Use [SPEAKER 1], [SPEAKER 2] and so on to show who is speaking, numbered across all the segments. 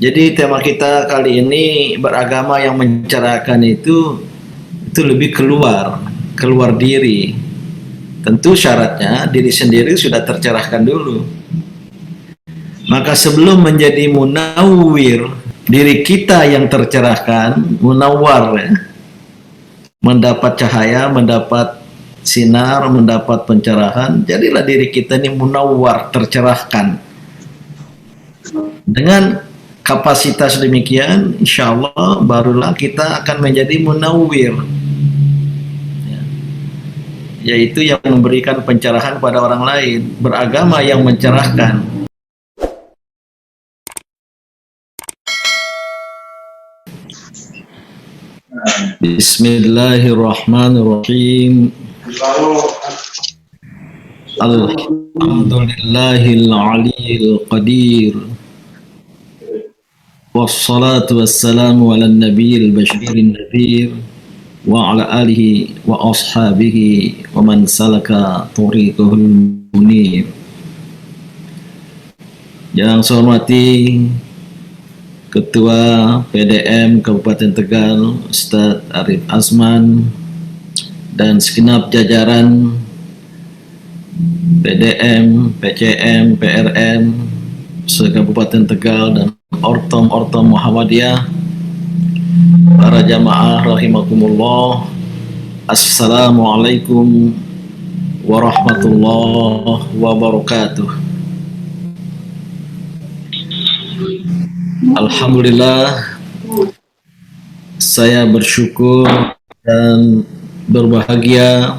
[SPEAKER 1] Jadi tema kita kali ini beragama yang mencerahkan itu lebih keluar diri. Tentu syaratnya diri sendiri sudah tercerahkan dulu. Maka sebelum menjadi munawwir, diri kita yang tercerahkan, munawwar ya, mendapat cahaya, mendapat sinar, mendapat pencerahan, jadilah diri kita ini munawwar, tercerahkan. Dengan kapasitas demikian, insya Allah barulah kita akan menjadi munawwir, yaitu yang memberikan pencerahan pada orang lain, beragama yang mencerahkan. Bismillahirrahmanirrahim. Alhamdulillahil aliyyil qadir. Wassalatu wassalamu ala nabiyil basyirin nadhir wa ala alihi wa ashabihi wa man salaka tariqahul munir. Yang saya hormati Ketua PDM Kabupaten Tegal, Ustadz Arif Azman, dan segenap jajaran PDM, PCM, PRM se-Kabupaten Tegal dan Ortom Muhammadiyah, para jamaah rahimakumullah, Assalamualaikum warahmatullahi wabarakatuh. Alhamdulillah, saya bersyukur dan berbahagia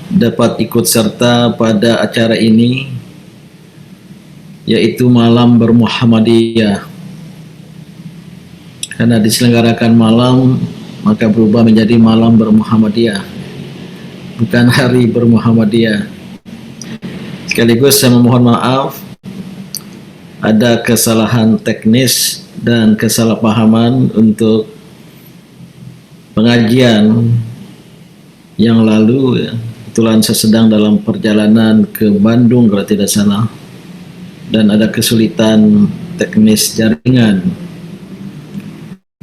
[SPEAKER 1] dapat ikut serta pada acara ini, yaitu Malam Bermuhammadiyah. Karena diselenggarakan malam, maka berubah menjadi Malam Bermuhammadiyah, bukan Hari Bermuhammadiyah. Sekaligus saya memohon maaf ada kesalahan teknis dan kesalahpahaman untuk pengajian yang lalu. Kebetulan saya sedang dalam perjalanan ke Bandung kalau tidak salah, dan ada kesulitan teknis jaringan.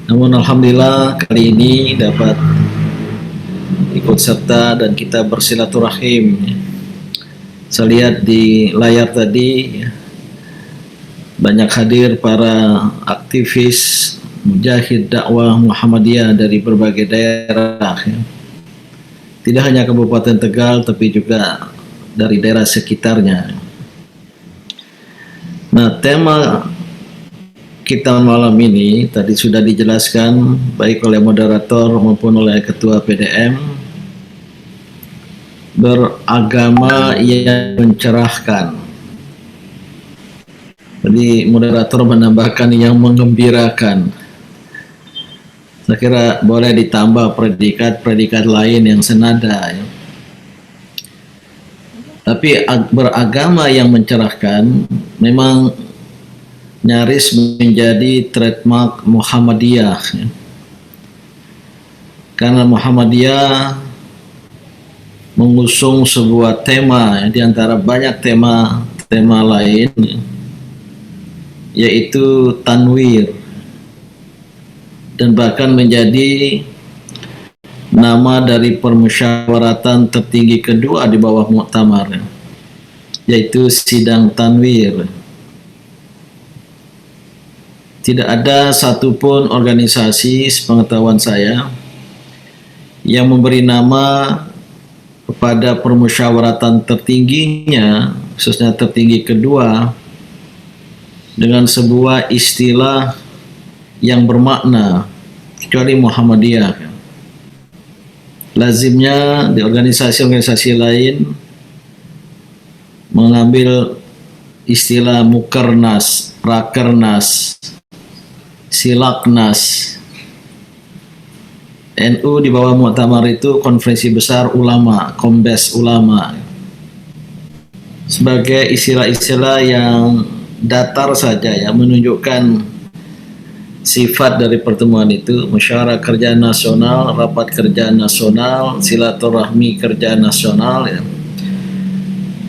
[SPEAKER 1] Namun alhamdulillah kali ini dapat ikut serta dan kita bersilaturahim. Saya lihat di layar tadi banyak hadir para aktivis mujahid dakwah Muhammadiyah dari berbagai daerah ya. Tidak hanya Kabupaten Tegal tapi juga dari daerah sekitarnya. Nah, tema kita malam ini tadi sudah dijelaskan baik oleh moderator maupun oleh Ketua PDM, beragama yang mencerahkan. Jadi moderator menambahkan yang menggembirakan. Saya kira boleh ditambah predikat lain yang senada ya. Tapi beragama yang mencerahkan memang nyaris menjadi trademark Muhammadiyah ya. Karena Muhammadiyah mengusung sebuah tema ya, di antara banyak tema lain ya, yaitu tanwir, dan bahkan menjadi nama dari permusyawaratan tertinggi kedua di bawah Muktamar, yaitu sidang tanwir. Tidak ada satupun organisasi sepengetahuan saya yang memberi nama kepada permusyawaratan tertingginya, khususnya tertinggi kedua, dengan sebuah istilah yang bermakna kecuali Muhammadiyah. Lazimnya di organisasi-organisasi lain mengambil istilah Mukernas, Rakernas, Silaknas. NU di bawah Muktamar itu Konferensi Besar Ulama, Kombes Ulama. Sebagai istilah-istilah yang datar saja ya, menunjukkan sifat dari pertemuan itu: musyawarah kerja nasional, rapat kerja nasional, silaturahmi kerja nasional ya.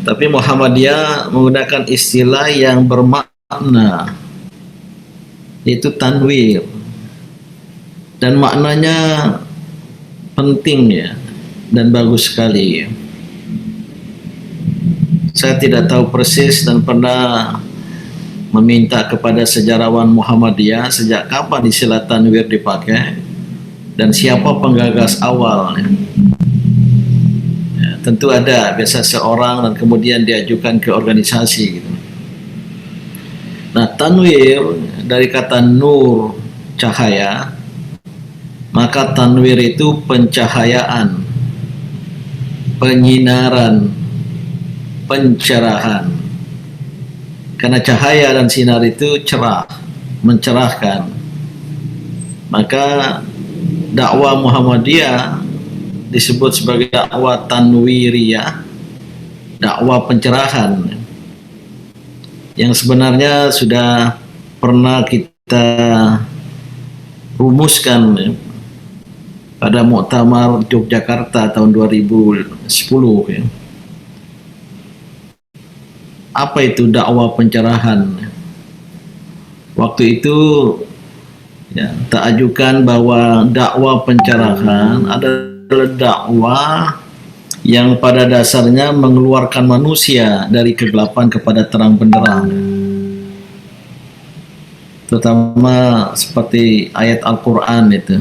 [SPEAKER 1] Tapi Muhammadiyah menggunakan istilah yang bermakna Itu tanwir, dan maknanya penting ya, dan bagus sekali. Saya tidak tahu persis dan pernah meminta kepada sejarawan Muhammadiyah sejak kapan istilah tanwir dipakai dan siapa penggagas awal. Ya, tentu ada biasa seorang dan kemudian diajukan ke organisasi gitu. Nah, tanwir dari kata nur, cahaya, maka tanwir itu pencahayaan, penyinaran, pencerahan. Karena cahaya dan sinar itu cerah, mencerahkan. Maka dakwah Muhammadiyah disebut sebagai dakwah tanwiriyah, dakwah pencerahan, yang sebenarnya sudah pernah kita rumuskan pada Muktamar Yogyakarta tahun 2010 ya. Apa itu dakwah pencerahan? Waktu itu ya, tak ajukan bahwa dakwah pencerahan adalah dakwah yang pada dasarnya mengeluarkan manusia dari kegelapan kepada terang benderang. Terutama seperti ayat Al-Quran itu.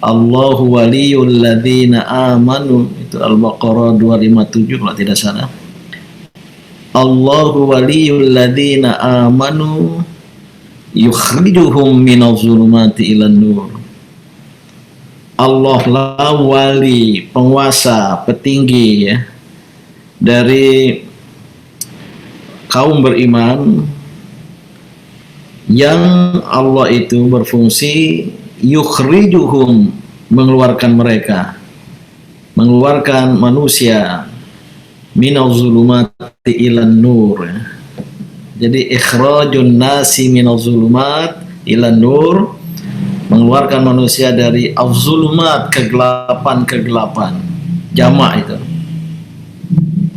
[SPEAKER 1] Allahu waliyul ladzina amanu, itu Al-Baqarah 257 kalau tidak salah. Allahu waliyul ladzina amanu yukhrijuhum minaz zulumati ilan nur. Allah lah wali, penguasa, petinggi ya, dari kaum beriman yang Allah itu berfungsi yukhrijuhum, mengeluarkan mereka, mengeluarkan manusia minaz zulumati ilan nur. Jadi ikhrajun nasi minaz zulumat ilan nur, mengeluarkan manusia dari az-zulumat, kegelapan-kegelapan, jamak itu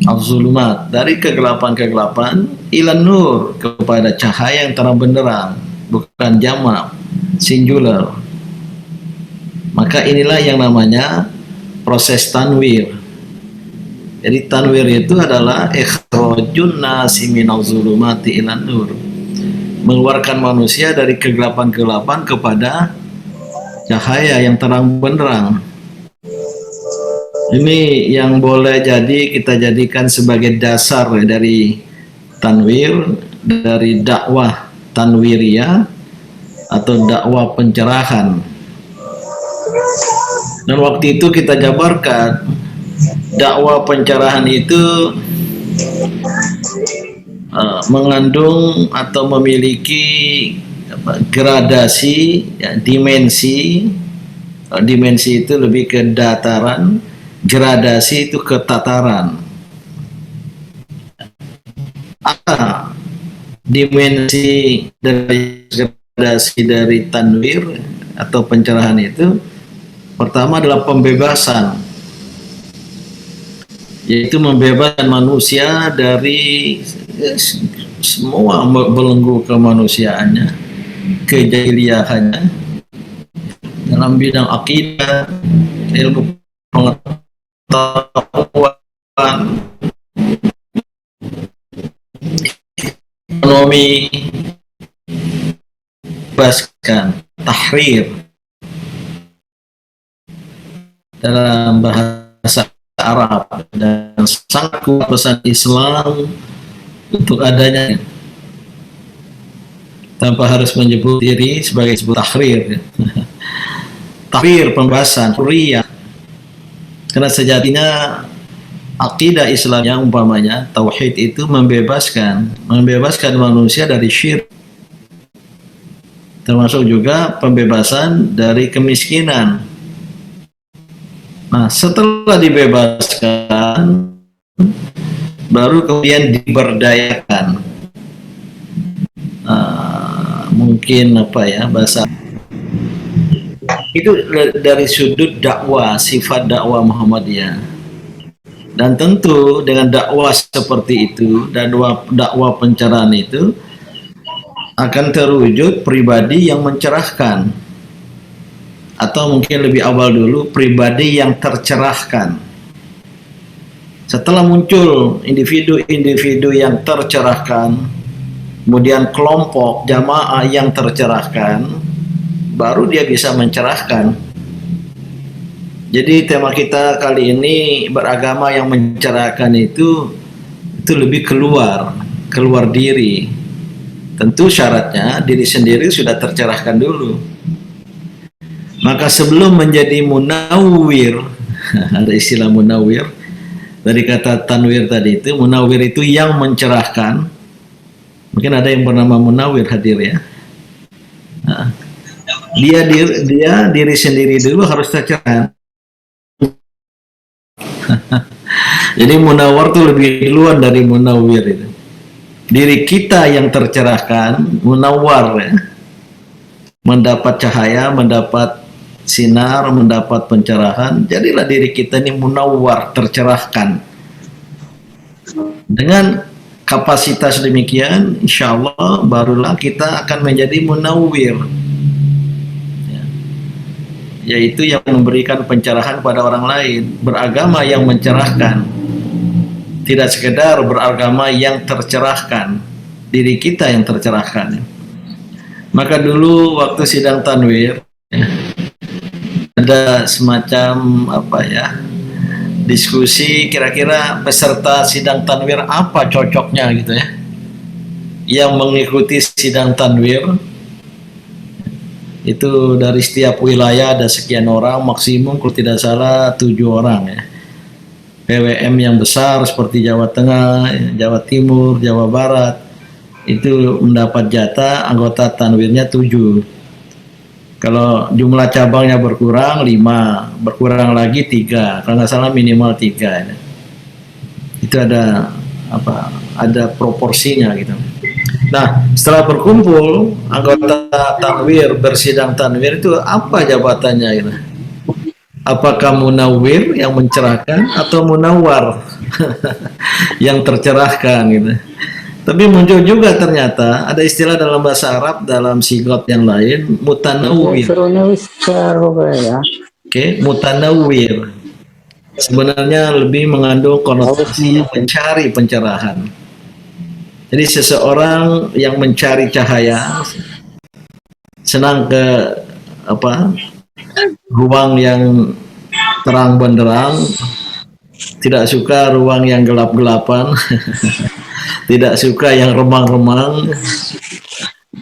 [SPEAKER 1] az-zulumat, dari kegelapan-kegelapan ilan nur, kepada cahaya yang terang benderang, bukan jamak, singular. Maka inilah yang namanya proses tanwir. Jadi tanwir itu adalah ikhrajun nasi minaz zulumati ilan nur, mengeluarkan manusia dari kegelapan-kegelapan kepada cahaya yang terang benderang. Ini yang boleh jadi kita jadikan sebagai dasar dari tanwir, dari dakwah tanwiriyah atau dakwah pencerahan. Dan waktu itu kita jabarkan dakwah pencerahan itu mengandung atau memiliki gradasi ya, dimensi. Dimensi itu lebih ke dataran, gradasi itu ke tataran. Dimensi dari gradasi dari tanwir atau pencerahan itu, pertama adalah pembebasan, yaitu membebaskan manusia dari semua belenggu kemanusiaannya, kejahiliahannya dalam bidang akidah, ilmu pengetahuan, ekonomi, bebaskan, tahrir dalam bahasa Arab, dan sangat kuat pesan Islam untuk adanya tanpa harus menyebut diri sebagai sebut tahrir. Tahrir, pembahasan, hurriyah. Karena sejatinya akidah Islam yang umpamanya tauhid itu membebaskan manusia dari syirik, termasuk juga pembebasan dari kemiskinan. Nah, setelah dibebaskan, baru kemudian diberdayakan. Mungkin apa ya bahasa itu dari sudut dakwah, sifat dakwah Muhammadiyah. Dan tentu dengan dakwah seperti itu dan dakwah pencerahan itu akan terwujud pribadi yang mencerahkan, atau mungkin lebih awal dulu pribadi yang tercerahkan. Setelah muncul individu-individu yang tercerahkan, kemudian kelompok jamaah yang tercerahkan, baru dia bisa mencerahkan. Jadi tema kita kali ini beragama yang mencerahkan itu lebih keluar diri. Tentu syaratnya diri sendiri sudah tercerahkan dulu. Maka sebelum menjadi munawwir, ada istilah munawwir dari kata tanwir tadi itu, munawwir itu yang mencerahkan. Mungkin ada yang bernama munawwir hadir ya. Nah, dia diri sendiri dulu harus tercerahkan. Jadi munawwar itu lebih duluan dari munawwir itu. Diri kita yang tercerahkan, munawwar ya. Mendapat cahaya, mendapat sinar, mendapat pencerahan. Jadilah diri kita ini munawwar, tercerahkan. Dengan kapasitas demikian, insya Allah barulah kita akan menjadi munawwir. Yaitu yang memberikan pencerahan pada orang lain, beragama yang mencerahkan, tidak sekedar beragama yang tercerahkan, diri kita yang tercerahkan. Maka dulu waktu sidang tanwir ada semacam diskusi, kira-kira peserta sidang tanwir apa cocoknya gitu ya, yang mengikuti sidang tanwir. Itu dari setiap wilayah ada sekian orang, maksimum kalau tidak salah 7 orang ya. PWM yang besar seperti Jawa Tengah, Jawa Timur, Jawa Barat itu mendapat jatah anggota tanwirnya 7. Kalau jumlah cabangnya berkurang 5, berkurang lagi 3, kalau nggak salah minimal 3 ya. Itu ada ada proporsinya gitu. Nah, setelah berkumpul anggota tanwir bersidang tanwir itu apa jabatannya gitu? Apakah munawwir yang mencerahkan atau munawwar yang tercerahkan gitu? Tapi muncul juga ternyata ada istilah dalam bahasa Arab dalam sigot yang lain, mutanawwir. Oke, mutanawwir. Sebenarnya lebih mengandung konotasi mencari pencerahan. Jadi seseorang yang mencari cahaya, senang ke ruang yang terang benderang, tidak suka ruang yang gelap-gelapan, tidak suka yang remang-remang.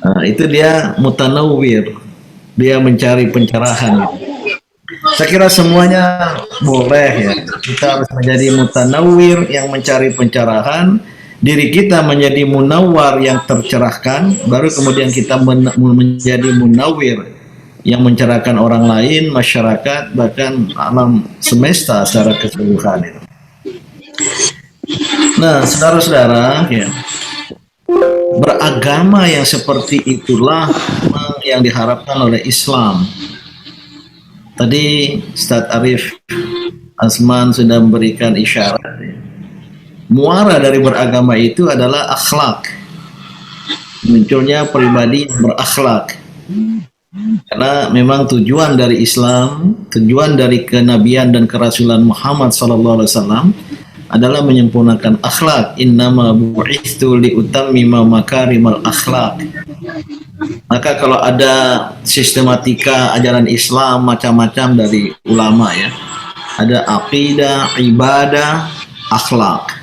[SPEAKER 1] Nah, itu dia mutanawwir, dia mencari pencerahan. Saya kira semuanya boleh ya. Kita harus menjadi mutanawwir yang mencari pencerahan. Diri kita menjadi munawwar yang tercerahkan, baru kemudian kita menjadi munawwir yang mencerahkan orang lain, masyarakat, bahkan alam semesta secara keseluruhan itu. Nah, saudara-saudara, ya, beragama yang seperti itulah yang diharapkan oleh Islam. Tadi Ustaz Arif Asman sudah memberikan isyarat. Ya. Muara dari beragama itu adalah akhlak. Munculnya pribadi yang berakhlak. Karena memang tujuan dari Islam, tujuan dari kenabian dan kerasulan Muhammad SAW adalah menyempurnakan akhlak. Innama bu'itsu liutammima makarimal akhlak. Maka kalau ada sistematika ajaran Islam macam-macam dari ulama ya, ada aqidah, ibadah, akhlak.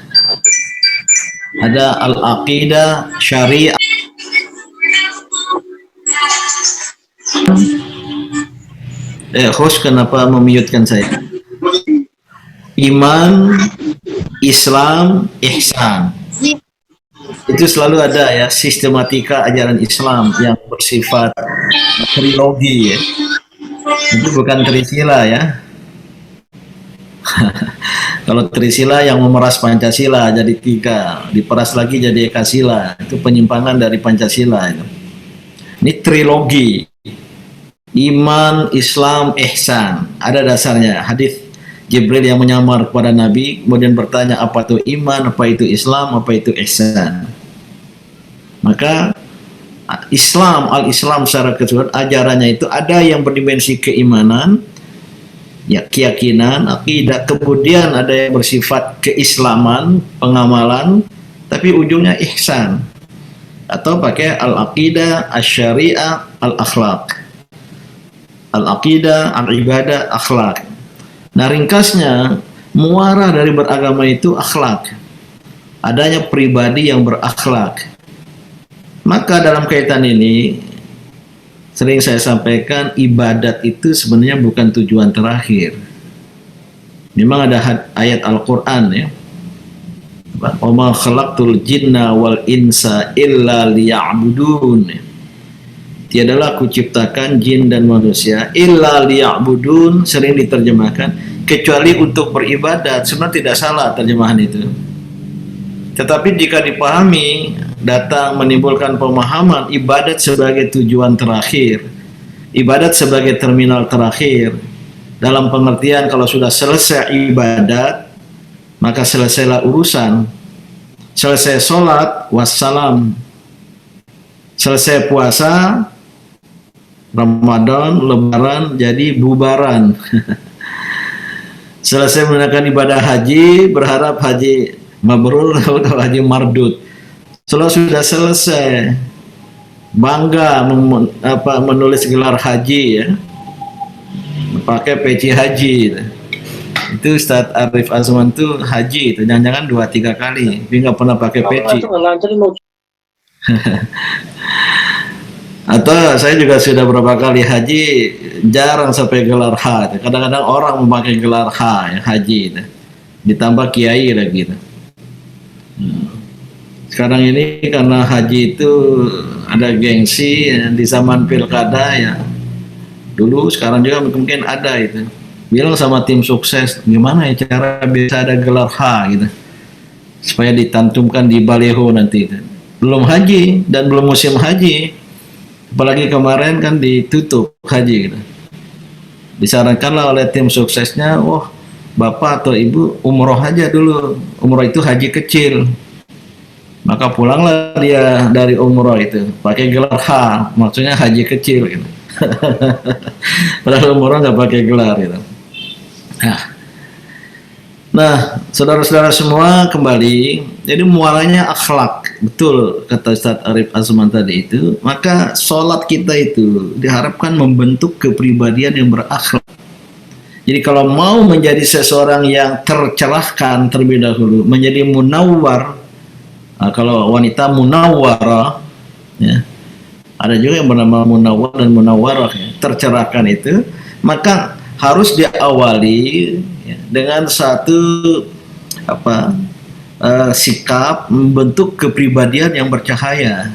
[SPEAKER 1] Ada al-aqidah, syariah. Host kenapa memiutkan saya? Iman, Islam, ihsan. Itu selalu ada ya, sistematika ajaran Islam yang bersifat trilogi ya. Itu bukan trisila ya. Kalau trisila yang memeras Pancasila jadi 3, diperas lagi jadi Ekasila, itu penyimpangan dari Pancasila itu. Ini trilogi, iman, Islam, ihsan. Ada dasarnya, hadis Jibril yang menyamar kepada Nabi, kemudian bertanya apa itu iman, apa itu Islam, apa itu ihsan. Maka Islam, al-Islam secara keseluruhan ajarannya itu ada yang berdimensi keimanan, ya keyakinan, akidah, kemudian ada yang bersifat keislaman, pengamalan, tapi ujungnya ihsan, atau pakai al-aqidah, asy-syariah, al-akhlaq, al-aqidah, al-ibadah, akhlak. Nah ringkasnya, muara dari beragama itu akhlak, adanya pribadi yang berakhlak. Maka dalam kaitan ini sering saya sampaikan, ibadat itu sebenarnya bukan tujuan terakhir. Memang ada ayat Al-Quran ya, wa ma khalaqtul jinna wal insa illa liya'budun. Tiadalah aku ciptakan jin dan manusia illa liya'budun, sering diterjemahkan kecuali untuk beribadat. Sebenarnya tidak salah terjemahan itu. Tetapi jika dipahami, datang menimbulkan pemahaman ibadat sebagai tujuan terakhir, ibadat sebagai terminal terakhir, dalam pengertian kalau sudah selesai ibadat, maka selesailah urusan. Selesai sholat, wassalam. Selesai puasa, Ramadan, Lebaran, jadi bubaran. Selesai menunaikan ibadah haji, berharap haji mabrur atau haji mardud. Setelah sudah selesai, bangga menulis gelar haji ya, pakai peci haji. Itu Ustadz Arif Azman tuh haji itu, jangan-jangan 2-3 kali, tapi nggak pernah pakai peci. Atau saya juga sudah berapa kali haji, jarang sampai gelar H. Kadang-kadang orang memakai gelar H, ya, haji itu. Ditambah kiai lagi gitu. Sekarang ini karena haji itu ada gengsi ya, di zaman pilkada ya. Dulu sekarang juga mungkin ada itu. Bilang sama tim sukses, gimana ya cara bisa ada gelar H gitu. Supaya ditantumkan di baliho nanti itu. Belum haji dan belum musim haji. Apalagi kemarin kan ditutup haji gitu. Disarankanlah oleh tim suksesnya, wah bapak atau ibu umroh aja dulu. Umroh itu haji kecil. Maka pulanglah dia dari umroh itu pakai gelar H, maksudnya haji kecil gitu. Padahal umroh nggak pakai gelar gitu. Nah, saudara-saudara semua kembali, jadi muaranya akhlak, betul kata Ustadz Arif Azman tadi itu. Maka sholat kita itu diharapkan membentuk kepribadian yang berakhlak. Jadi kalau mau menjadi seseorang yang tercerahkan terlebih dahulu, menjadi munawwar. Nah, kalau wanita munawwarah, ya, ada juga yang bernama munawwar dan munawwarah, ya, tercerahkan itu, maka harus diawali ya, dengan satu sikap membentuk kepribadian yang bercahaya,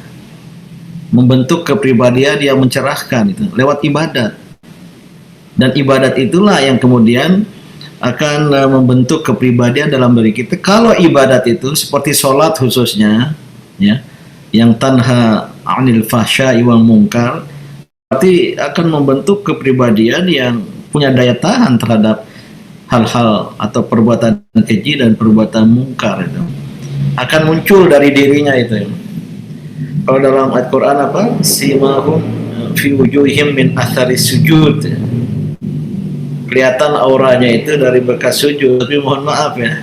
[SPEAKER 1] membentuk kepribadian yang mencerahkan itu lewat ibadat. Dan ibadat itulah yang kemudian akan membentuk kepribadian dalam diri kita. Kalau ibadat itu seperti sholat khususnya, ya, yang tanha anil fahsya'i wal munkar, berarti akan membentuk kepribadian yang punya daya tahan terhadap hal-hal atau perbuatan keji dan perbuatan mungkar itu. Akan muncul dari dirinya itu. Kalau dalam Al-Quran apa? Simahum fi wujuhihim min athari sujud. Kelihatan auranya itu dari bekas sujud, tapi mohon maaf ya,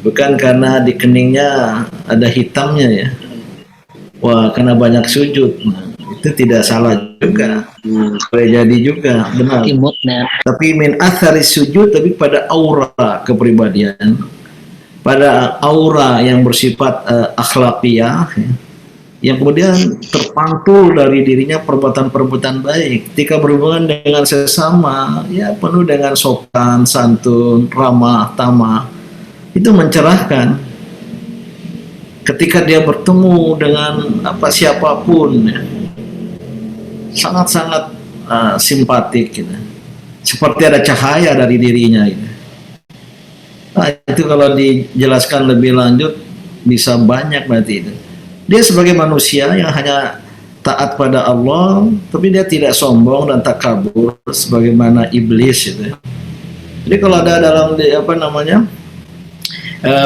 [SPEAKER 1] bukan karena di keningnya ada hitamnya ya. Wah, karena banyak sujud. Nah, itu tidak salah juga, boleh jadi juga benar. Tapi min athari sujud, tapi pada aura kepribadian, pada aura yang bersifat akhlakiyah, ya, yang kemudian terpantul dari dirinya perbuatan-perbuatan baik. Ketika berhubungan dengan sesama, ya penuh dengan sopan, santun, ramah, tamah. Itu mencerahkan. Ketika dia bertemu dengan siapapun, ya, sangat-sangat simpatik, gitu. Seperti ada cahaya dari dirinya. Gitu. Nah, itu kalau dijelaskan lebih lanjut bisa banyak berarti itu. Dia sebagai manusia yang hanya taat pada Allah, tapi dia tidak sombong dan takabur sebagaimana iblis itu. Jadi kalau ada dalam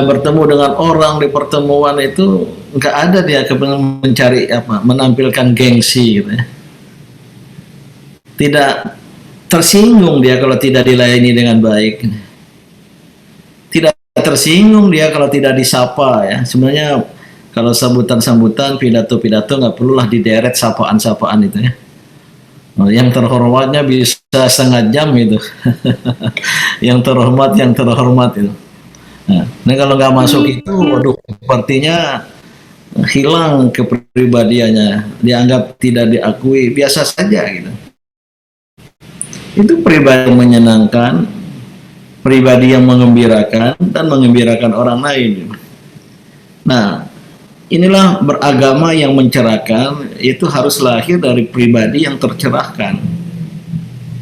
[SPEAKER 1] bertemu dengan orang di pertemuan itu nggak ada dia kepengen mencari apa, menampilkan gengsi gitu ya. Tidak tersinggung dia kalau tidak dilayani dengan baik. Tidak tersinggung dia kalau tidak disapa ya. Sebenarnya kalau sambutan-sambutan, pidato-pidato nggak perlulah dideret sapaan-sapaan itu ya. Yang terhormatnya bisa setengah jam itu. yang terhormat itu. Nah kalau nggak masuk itu, waduh, sepertinya hilang kepribadiannya, dianggap tidak diakui, biasa saja gitu. Itu pribadi yang menyenangkan, pribadi yang mengembirakan dan mengembirakan orang lain. Nah, inilah beragama yang mencerahkan, itu harus lahir dari pribadi yang tercerahkan,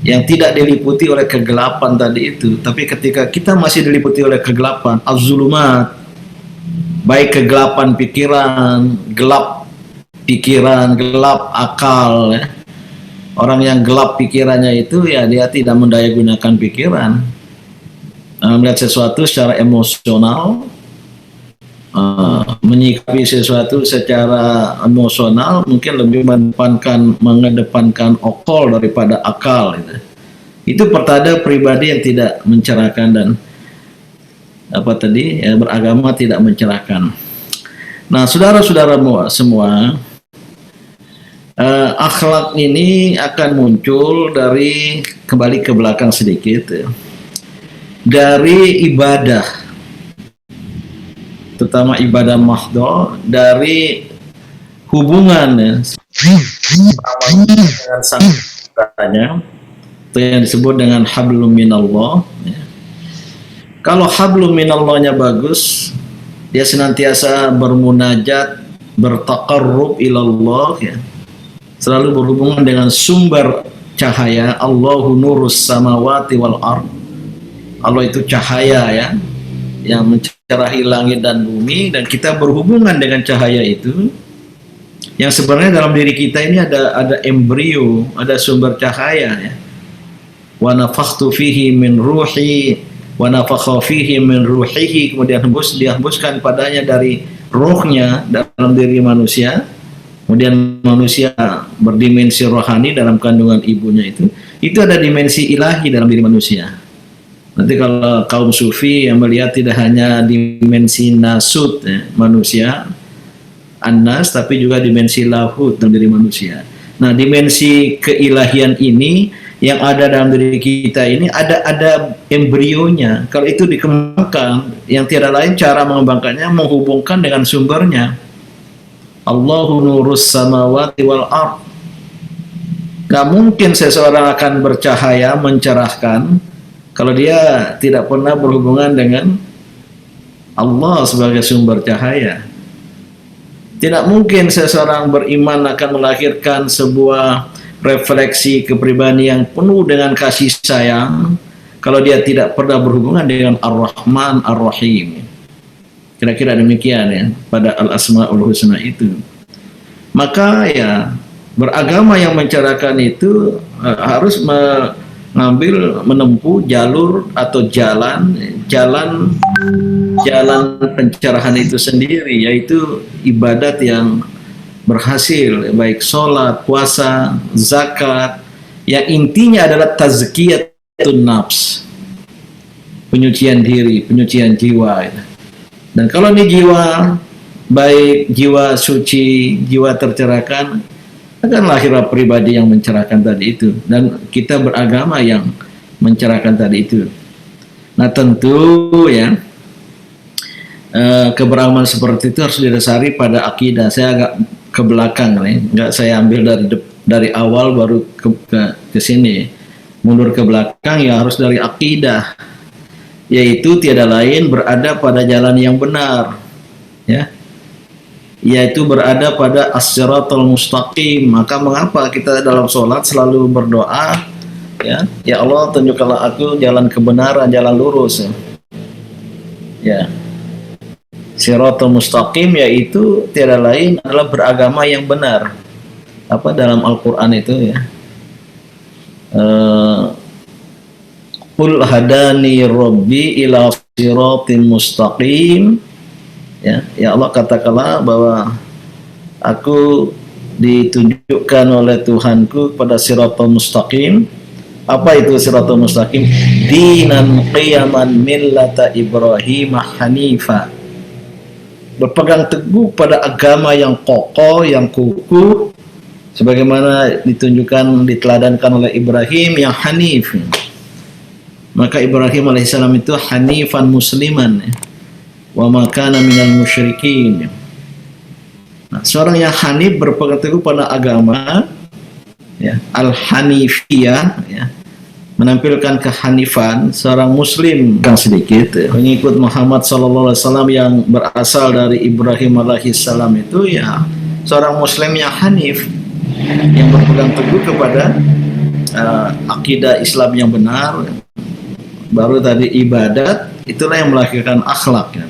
[SPEAKER 1] yang tidak diliputi oleh kegelapan tadi itu. Tapi ketika kita masih diliputi oleh kegelapan, az-zulumat, baik kegelapan pikiran, gelap akal ya. Orang yang gelap pikirannya itu ya dia tidak mendayagunakan pikiran, melihat sesuatu secara emosional, menyikapi sesuatu secara emosional, mungkin lebih mengedepankan okol daripada akal gitu. Itu pertanda pribadi yang tidak mencerahkan dan apa tadi ya, beragama tidak mencerahkan. Nah, saudara-saudara semua, akhlak ini akan muncul dari, kembali ke belakang sedikit ya, dari ibadah, terutama ibadah mahdhah, dari hubungan ya, dengan sang penciptanya, itu yang disebut dengan hablum minallah ya. Kalau hablum minallahnya bagus, dia senantiasa bermunajat, bertaqarrub ilallah ya, selalu berhubungan dengan sumber cahaya. Allahu nurus samawati wal ard. Allah itu cahaya ya, yang mencerahi langit dan bumi, dan kita berhubungan dengan cahaya itu, yang sebenarnya dalam diri kita ini ada embrio, ada sumber cahaya ya. Wa nafakhtu fihi min ruhi wa nafakha fihi min ruhihi, kemudian dihembuskan padanya dari rohnya dalam diri manusia. Kemudian manusia berdimensi rohani dalam kandungan ibunya itu ada dimensi ilahi dalam diri manusia. Nanti kalau kaum sufi yang melihat tidak hanya dimensi nasut ya, manusia, annas, tapi juga dimensi lahut dalam diri manusia. Nah, dimensi keilahian ini yang ada dalam diri kita ini ada embrionya. Kalau itu dikembangkan, yang tiada lain cara mengembangkannya menghubungkan dengan sumbernya. Allahu nurus samawati wal ard. Gak mungkin seseorang akan bercahaya, mencerahkan, kalau dia tidak pernah berhubungan dengan Allah sebagai sumber cahaya. Tidak mungkin seseorang beriman akan melahirkan sebuah refleksi kepribadian yang penuh dengan kasih sayang kalau dia tidak pernah berhubungan dengan Ar-Rahman Ar-Rahim. Kira-kira demikian ya pada Al-Asma'ul Husna itu. Maka ya beragama yang mencerahkan itu harus menempuh jalur atau jalan pencerahan itu sendiri, yaitu ibadat yang berhasil, baik sholat, puasa, zakat, yang intinya adalah tazkiyatun nafs, penyucian diri, penyucian jiwa. Dan kalau ini jiwa baik, jiwa suci, jiwa tercerahkan, akan lahirlah pribadi yang mencerahkan tadi itu, dan kita beragama yang mencerahkan tadi itu. Nah tentu ya, keberagaman seperti itu harus didasari pada akidah. Saya agak ke belakang nih, nggak saya ambil dari awal baru ke sini, mundur ke belakang ya harus dari akidah, yaitu tiada lain berada pada jalan yang benar ya, yaitu berada pada as-siratal mustaqim. Maka mengapa kita dalam sholat selalu berdoa ya Allah tunjukkanlah aku jalan kebenaran, jalan lurus ya. Siratal mustaqim yaitu tiada lain adalah beragama yang benar. Apa dalam Al-Quran itu ya, Qul hadani rabbi ila siratin mustaqim Ya Allah katakanlah bahwa aku ditunjukkan oleh Tuhanku pada siratal mustaqim. Apa itu siratal mustaqim? Dinan qiyaman millata Ibrahim hanifa. Berpegang teguh pada agama yang kokoh, yang kukuh, sebagaimana ditunjukkan, diteladankan oleh Ibrahim yang hanif. Maka Ibrahim alaihissalam itu hanifan musliman, wa ma kana minal musyrikin. Nah, seorang yang hanif berpegang teguh pada agama, ya, al-hanifiyah, ya, menampilkan kehanifan. Seorang muslim yang sedikit pengikut Muhammad SAW yang berasal dari Ibrahim alaihissalam itu ya seorang muslim yang hanif, yang berpegang teguh kepada akidah Islam yang benar. Baru tadi ibadat, itulah yang melahirkan akhlak, ya.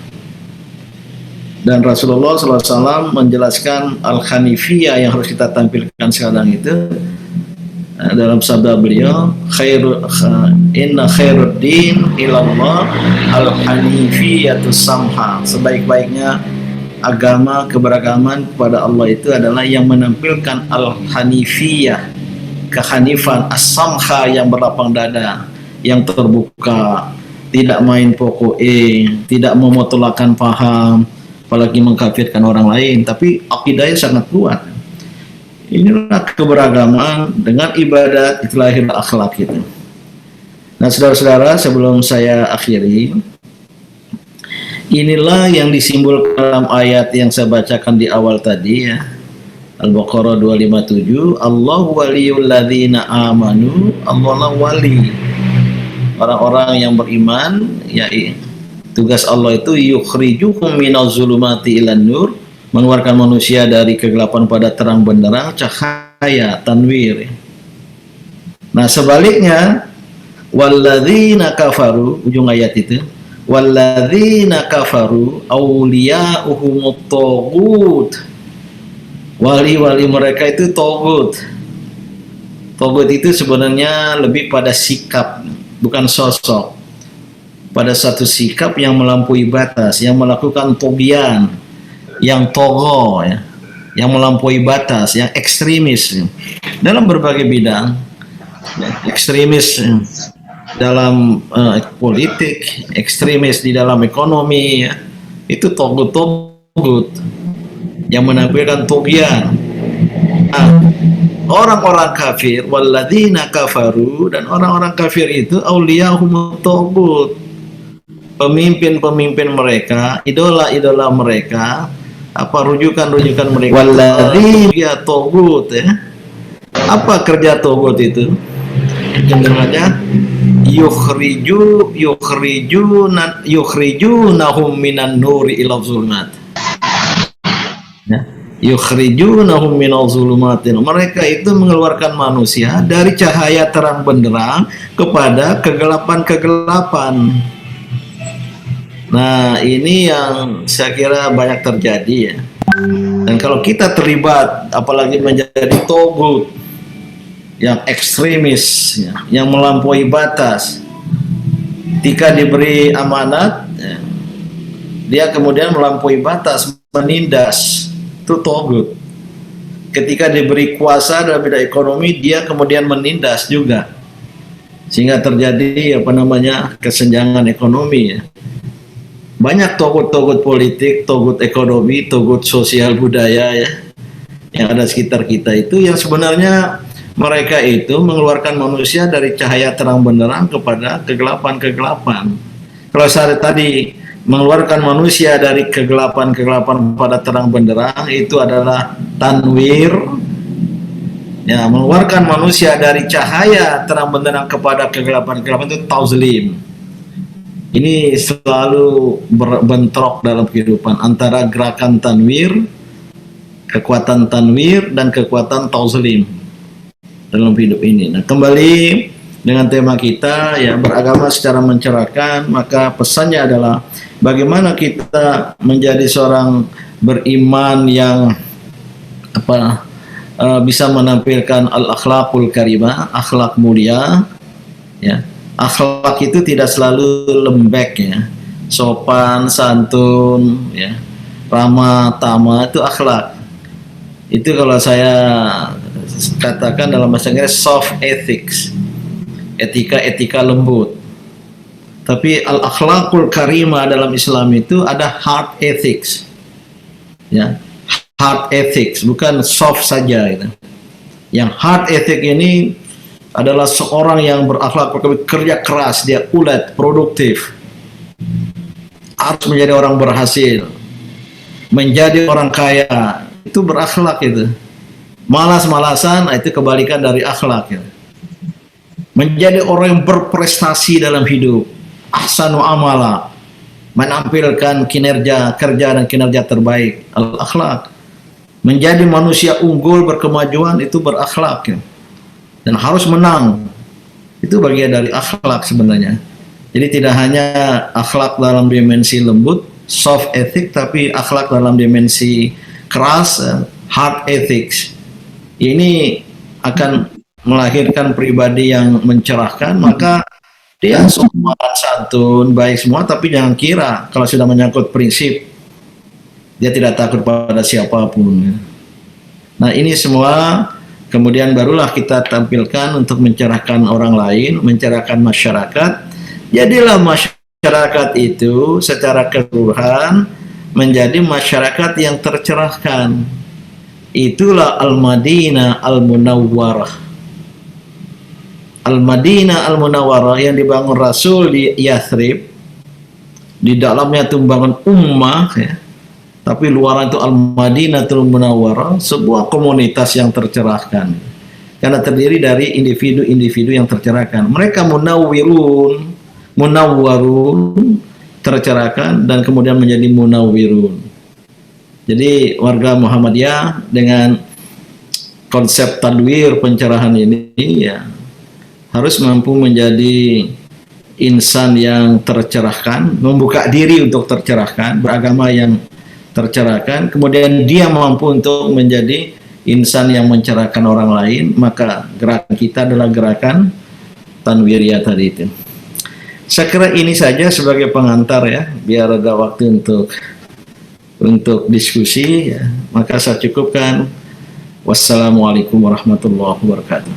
[SPEAKER 1] Dan Rasulullah SAW menjelaskan al-hanifiyah yang harus kita tampilkan sekarang itu dalam sabda beliau, inna khairuddin ilallah al-hanifiyatu samha. Sebaik-baiknya agama, keberagaman kepada Allah itu adalah yang menampilkan al-hanifiyah, kehanifan, as-samha, yang berlapang dada, yang terbuka, tidak main pokoknya, tidak memotolakan paham, apalagi mengkafirkan orang lain, tapi akidahnya sangat kuat. Inilah keberagaman dengan ibadat, itu lahir akhlak itu. Nah, saudara-saudara, sebelum saya akhiri, inilah yang disimbolkan dalam ayat yang saya bacakan di awal tadi, ya. Al-Baqarah 257, Allahu waliyul ladzina amanu, Allah wali orang-orang yang beriman, ya. Tugas Allah itu yukhrijuhum minaz zulumati ilan nur, mengeluarkan manusia dari kegelapan pada terang benderang, cahaya, tanwir. Nah, sebaliknya, walladzina kafaru, ujung ayat itu, walladzina kafaru awliya'uhumut taghut. Wali-wali mereka itu taghut. Taghut itu sebenarnya lebih pada sikap, bukan sosok. Pada satu sikap yang melampaui batas, yang melakukan togian, yang togo, ya, yang melampaui batas, yang ekstremis, ya, dalam berbagai bidang, ya, ekstremis, ya, dalam politik, ekstremis di dalam ekonomi, ya, itu togut yang menampilkan togian. Nah, orang-orang kafir, walladzina kafaru, dan orang-orang kafir itu auliyahum togut, pemimpin-pemimpin mereka, idola-idola mereka, apa rujukan-rujukan mereka. Walladzina togut, ya. Apa kerja togut itu? Cenderungnya yukhrijunahum minan nuri ila zulmat. Ya. Yukhrijunahum minal zulumatin. Mereka itu mengeluarkan manusia dari cahaya terang benderang kepada kegelapan-kegelapan. Nah, ini yang saya kira banyak terjadi, ya. Dan kalau kita terlibat, apalagi menjadi togut yang ekstremis, ya, yang melampaui batas, ketika diberi amanat, ya, dia kemudian melampaui batas, menindas, itu togut. Ketika diberi kuasa dalam bidang ekonomi, dia kemudian menindas juga, sehingga terjadi kesenjangan ekonomi, ya. Banyak togut-togut politik, togut ekonomi, togut sosial budaya, ya, yang ada sekitar kita itu, yang sebenarnya mereka itu mengeluarkan manusia dari cahaya terang benderang kepada kegelapan-kegelapan. Kalau saya tadi mengeluarkan manusia dari kegelapan-kegelapan pada terang benderang, itu adalah tanwir, ya, mengeluarkan manusia dari cahaya terang benderang kepada kegelapan-kegelapan, itu tauzlim. Ini selalu berbentrok dalam kehidupan antara gerakan tanwir, kekuatan tanwir, dan kekuatan tauzlim dalam hidup ini. Nah, kembali dengan tema kita, ya, beragama secara mencerahkan, maka pesannya adalah bagaimana kita menjadi seorang beriman yang bisa menampilkan al-akhlaqul karimah, akhlak mulia, ya. Akhlak itu tidak selalu lembek, ya, sopan, santun, ya, ramah tamah itu akhlak. Itu kalau saya katakan dalam bahasa Inggris soft ethics, etika lembut. Tapi al-akhlaqul karimah dalam Islam itu ada hard ethics, ya, hard ethics, bukan soft saja gitu. Yang hard ethic ini adalah seorang yang berakhlak, bekerja keras, dia ulet, produktif, harus menjadi orang berhasil, menjadi orang kaya, itu berakhlak itu. Malas-malasan itu kebalikan dari akhlak ya. Menjadi orang yang berprestasi dalam hidup, ahsanu amala, menampilkan kinerja kerja dan kinerja terbaik, al-akhlak. Menjadi manusia unggul berkemajuan itu berakhlak ya. Dan harus menang, itu bagian dari akhlak sebenarnya. Jadi tidak hanya akhlak dalam dimensi lembut, soft ethic, tapi akhlak dalam dimensi keras, hard ethics. Ini akan melahirkan pribadi yang mencerahkan, maka dia sopan, santun, baik semua, tapi jangan kira kalau sudah menyangkut prinsip, dia tidak takut pada siapapun. Nah ini semua kemudian barulah kita tampilkan untuk mencerahkan orang lain, mencerahkan masyarakat. Jadilah masyarakat itu secara keseluruhan menjadi masyarakat yang tercerahkan. Itulah Al-Madinah Al-Munawwarah. Al-Madinah Al-Munawwarah yang dibangun Rasul di Yathrib. Di dalamnya itu membangun ummah ya. Tapi luaran itu Al-Madinah Al-Munawwarah, sebuah komunitas yang tercerahkan. Karena terdiri dari individu-individu yang tercerahkan. Mereka munawwarun, tercerahkan dan kemudian menjadi munawwirun. Jadi warga Muhammadiyah dengan konsep tadwir pencerahan ini ya harus mampu menjadi insan yang tercerahkan, membuka diri untuk tercerahkan, beragama yang tercerahkan, kemudian dia mampu untuk menjadi insan yang mencerahkan orang lain, maka gerakan kita adalah gerakan tanwiriyah tadi itu. Saya kira ini saja sebagai pengantar ya, biar ada waktu untuk diskusi ya. Maka saya cukupkan. Wassalamualaikum warahmatullahi wabarakatuh.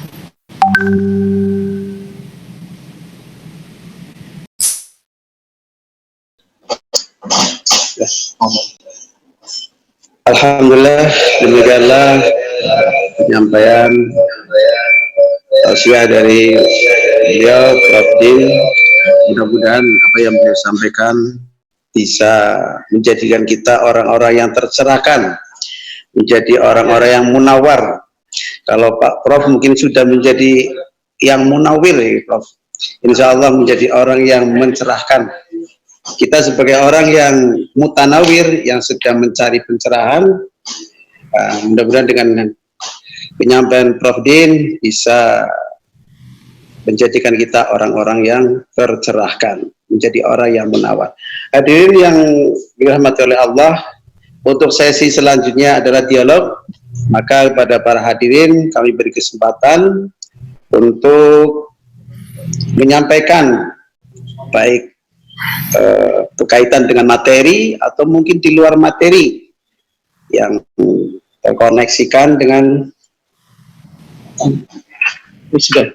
[SPEAKER 2] Alhamdulillah, demikianlah penyampaian tausiah dari beliau Prof. Din. Mudah-mudahan apa yang beliau sampaikan bisa menjadikan kita orang-orang yang tercerahkan, menjadi orang-orang yang munawar. Kalau Pak Prof mungkin sudah menjadi yang munawir ya Prof, insya Allah menjadi orang yang mencerahkan. Kita sebagai orang yang mutanawir, yang sedang mencari pencerahan, mudah-mudahan dengan penyampaian Prof Din bisa menjadikan kita orang-orang yang tercerahkan, menjadi orang yang munawar. Hadirin yang dirahmati oleh Allah, untuk sesi selanjutnya adalah dialog. Maka kepada para hadirin kami beri kesempatan untuk menyampaikan baik berkaitan dengan materi atau mungkin di luar materi yang terkoneksikan dengan sudah.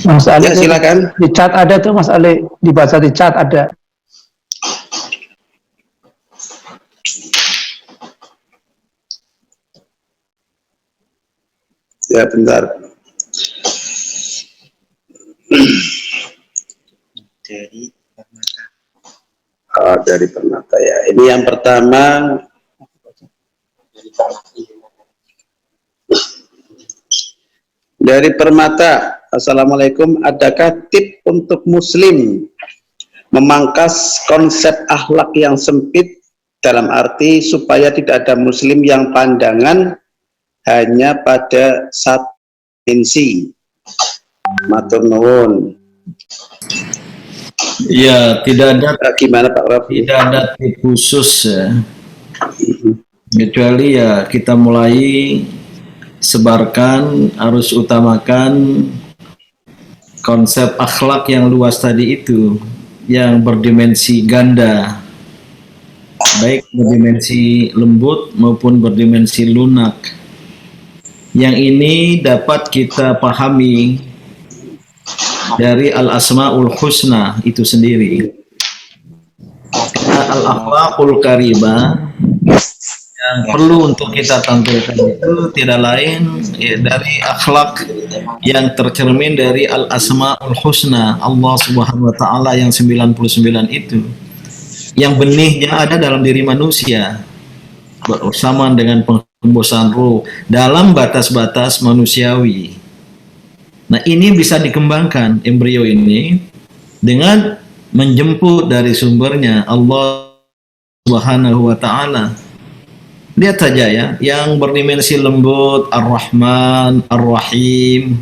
[SPEAKER 3] Mas Ali,
[SPEAKER 2] ya, silakan.
[SPEAKER 3] Di chat ada tuh Mas Ali, dibaca di chat ada.
[SPEAKER 2] Ya, bentar. Dari Permata. Oh, dari Permata ya. Ini yang pertama. Dari Permata. Assalamualaikum. Adakah tip untuk Muslim memangkas konsep akhlak yang sempit, dalam arti supaya tidak ada Muslim yang pandangan hanya pada satu dimensi? Matur nuwun.
[SPEAKER 1] Ya, tidak ada.
[SPEAKER 2] Gimana Pak Rafi?
[SPEAKER 1] Tidak ada tip khusus ya. Kecuali ya kita mulai sebarkan, harus utamakan konsep akhlak yang luas tadi itu, yang berdimensi ganda, baik berdimensi lembut maupun berdimensi lunak. Yang ini dapat kita pahami dari al-asma'ul husna itu sendiri. Karena al-akhlaqul karimah yang perlu untuk kita tampilkan itu tidak lain ya, dari akhlak yang tercermin dari al-asma'ul husna Allah Subhanahu wa taala yang 99 itu. Yang benihnya ada dalam diri manusia bersamaan dengan penghembusan ruh dalam batas-batas manusiawi. Nah, ini bisa dikembangkan embrio ini dengan menjemput dari sumbernya Allah Subhanahu wa taala. Lihat saja ya, yang berdimensi lembut, Ar-Rahman, Ar-Rahim,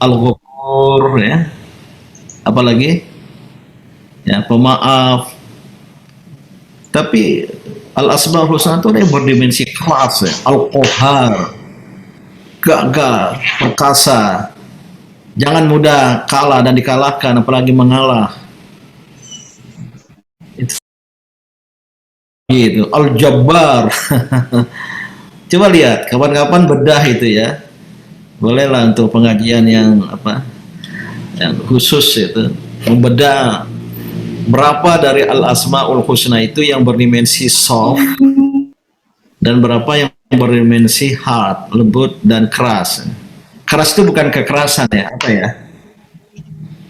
[SPEAKER 1] Al-Ghafur ya. Apalagi? Ya, pemaaf. Tapi Al-Asmaul Husna itu yang berdimensi keras ya. Al-Qahar, gagah, perkasa. Jangan mudah kalah dan dikalahkan, apalagi mengalah. Itu gitu. Al-Jabbar. Coba lihat, kapan-kapan bedah itu ya. Bolehlah untuk pengajian yang yang khusus itu membedah berapa dari al-asmaul husna itu yang berdimensi soft dan berapa yang berdimensi hard, lembut dan keras. Keras itu bukan kekerasan ya, apa ya?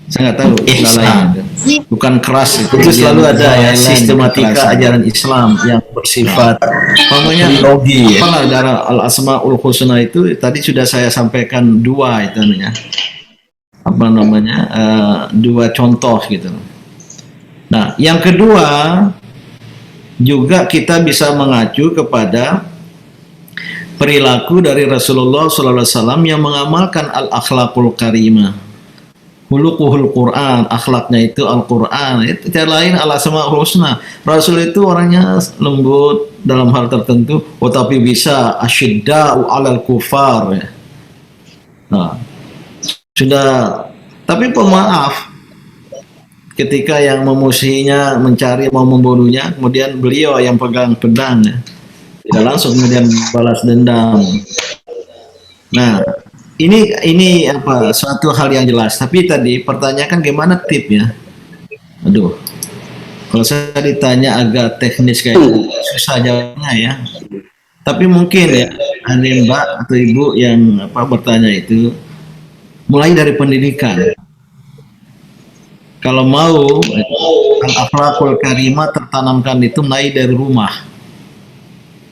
[SPEAKER 1] Saya nggak tahu istilahnya. Bukan keras itu selalu ada ya sistematika ajaran Islam yang bersifat namanya logi ya. Apalah dari al-asmaul husna itu tadi sudah saya sampaikan dua itu namanya. Dua contoh gitu. Nah, yang kedua juga kita bisa mengacu kepada perilaku dari Rasulullah SAW yang mengamalkan al-akhlaqul karimah. Hulukuhul Quran, akhlaknya itu Al-Quran. Itu tidak lain al-asmaul husna. Rasul itu orangnya lembut dalam hal tertentu, tapi bisa asyidda'u alal kufar. Ya. Nah, sudah, tapi pemaaf ketika yang memusuhinya mencari mau membunuhnya, kemudian beliau yang pegang pedang, ya. Tidak langsung kemudian balas dendam. Nah, ini suatu hal yang jelas. Tapi tadi pertanyakan gimana tipnya? Aduh, kalau saya ditanya agak teknis kayak susah jawabnya ya. Tapi mungkin ya, ada Mbak atau Ibu yang bertanya itu mulai dari pendidikan. Kalau mau al-akhlaqul karimah tertanamkan itu mulai dari rumah,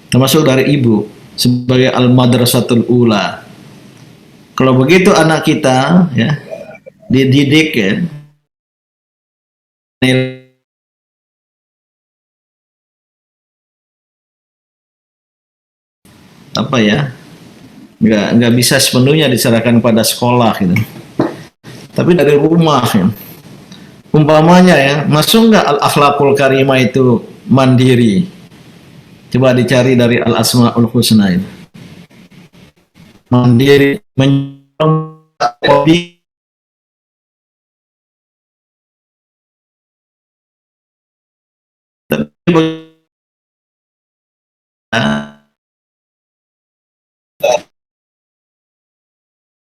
[SPEAKER 1] termasuk dari ibu sebagai al-madrasatul ula. Kalau begitu anak kita ya dididik ya nggak bisa sepenuhnya diserahkan pada sekolah gitu. Tapi dari rumah ya. Umpamanya ya, masuk nggak al-akhlaqul karimah itu mandiri? Coba dicari dari al-asmaul husna itu. Mandiri, hobi,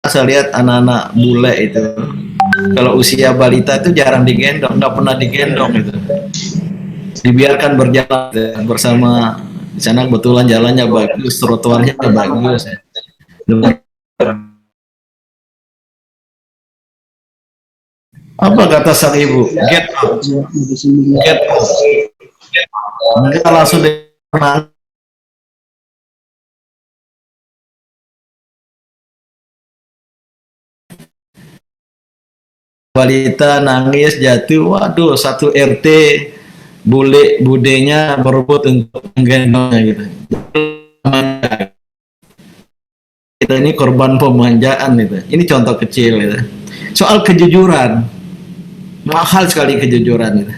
[SPEAKER 1] saya lihat anak-anak bule itu kalau usia balita itu jarang digendong, nggak pernah digendong itu, dibiarkan berjalan bersama. Di sana kebetulan jalannya bagus, trotoarnya bagus. Apa kata sang ibu? Get out, get out. Mereka langsung balita nangis jatuh, waduh, satu RT budenya berebut untuk menggendongnya gitu. Kita ini korban pemanjaan gitu. Ini contoh kecil gitu. Soal kejujuran, mahal sekali kejujuran gitu.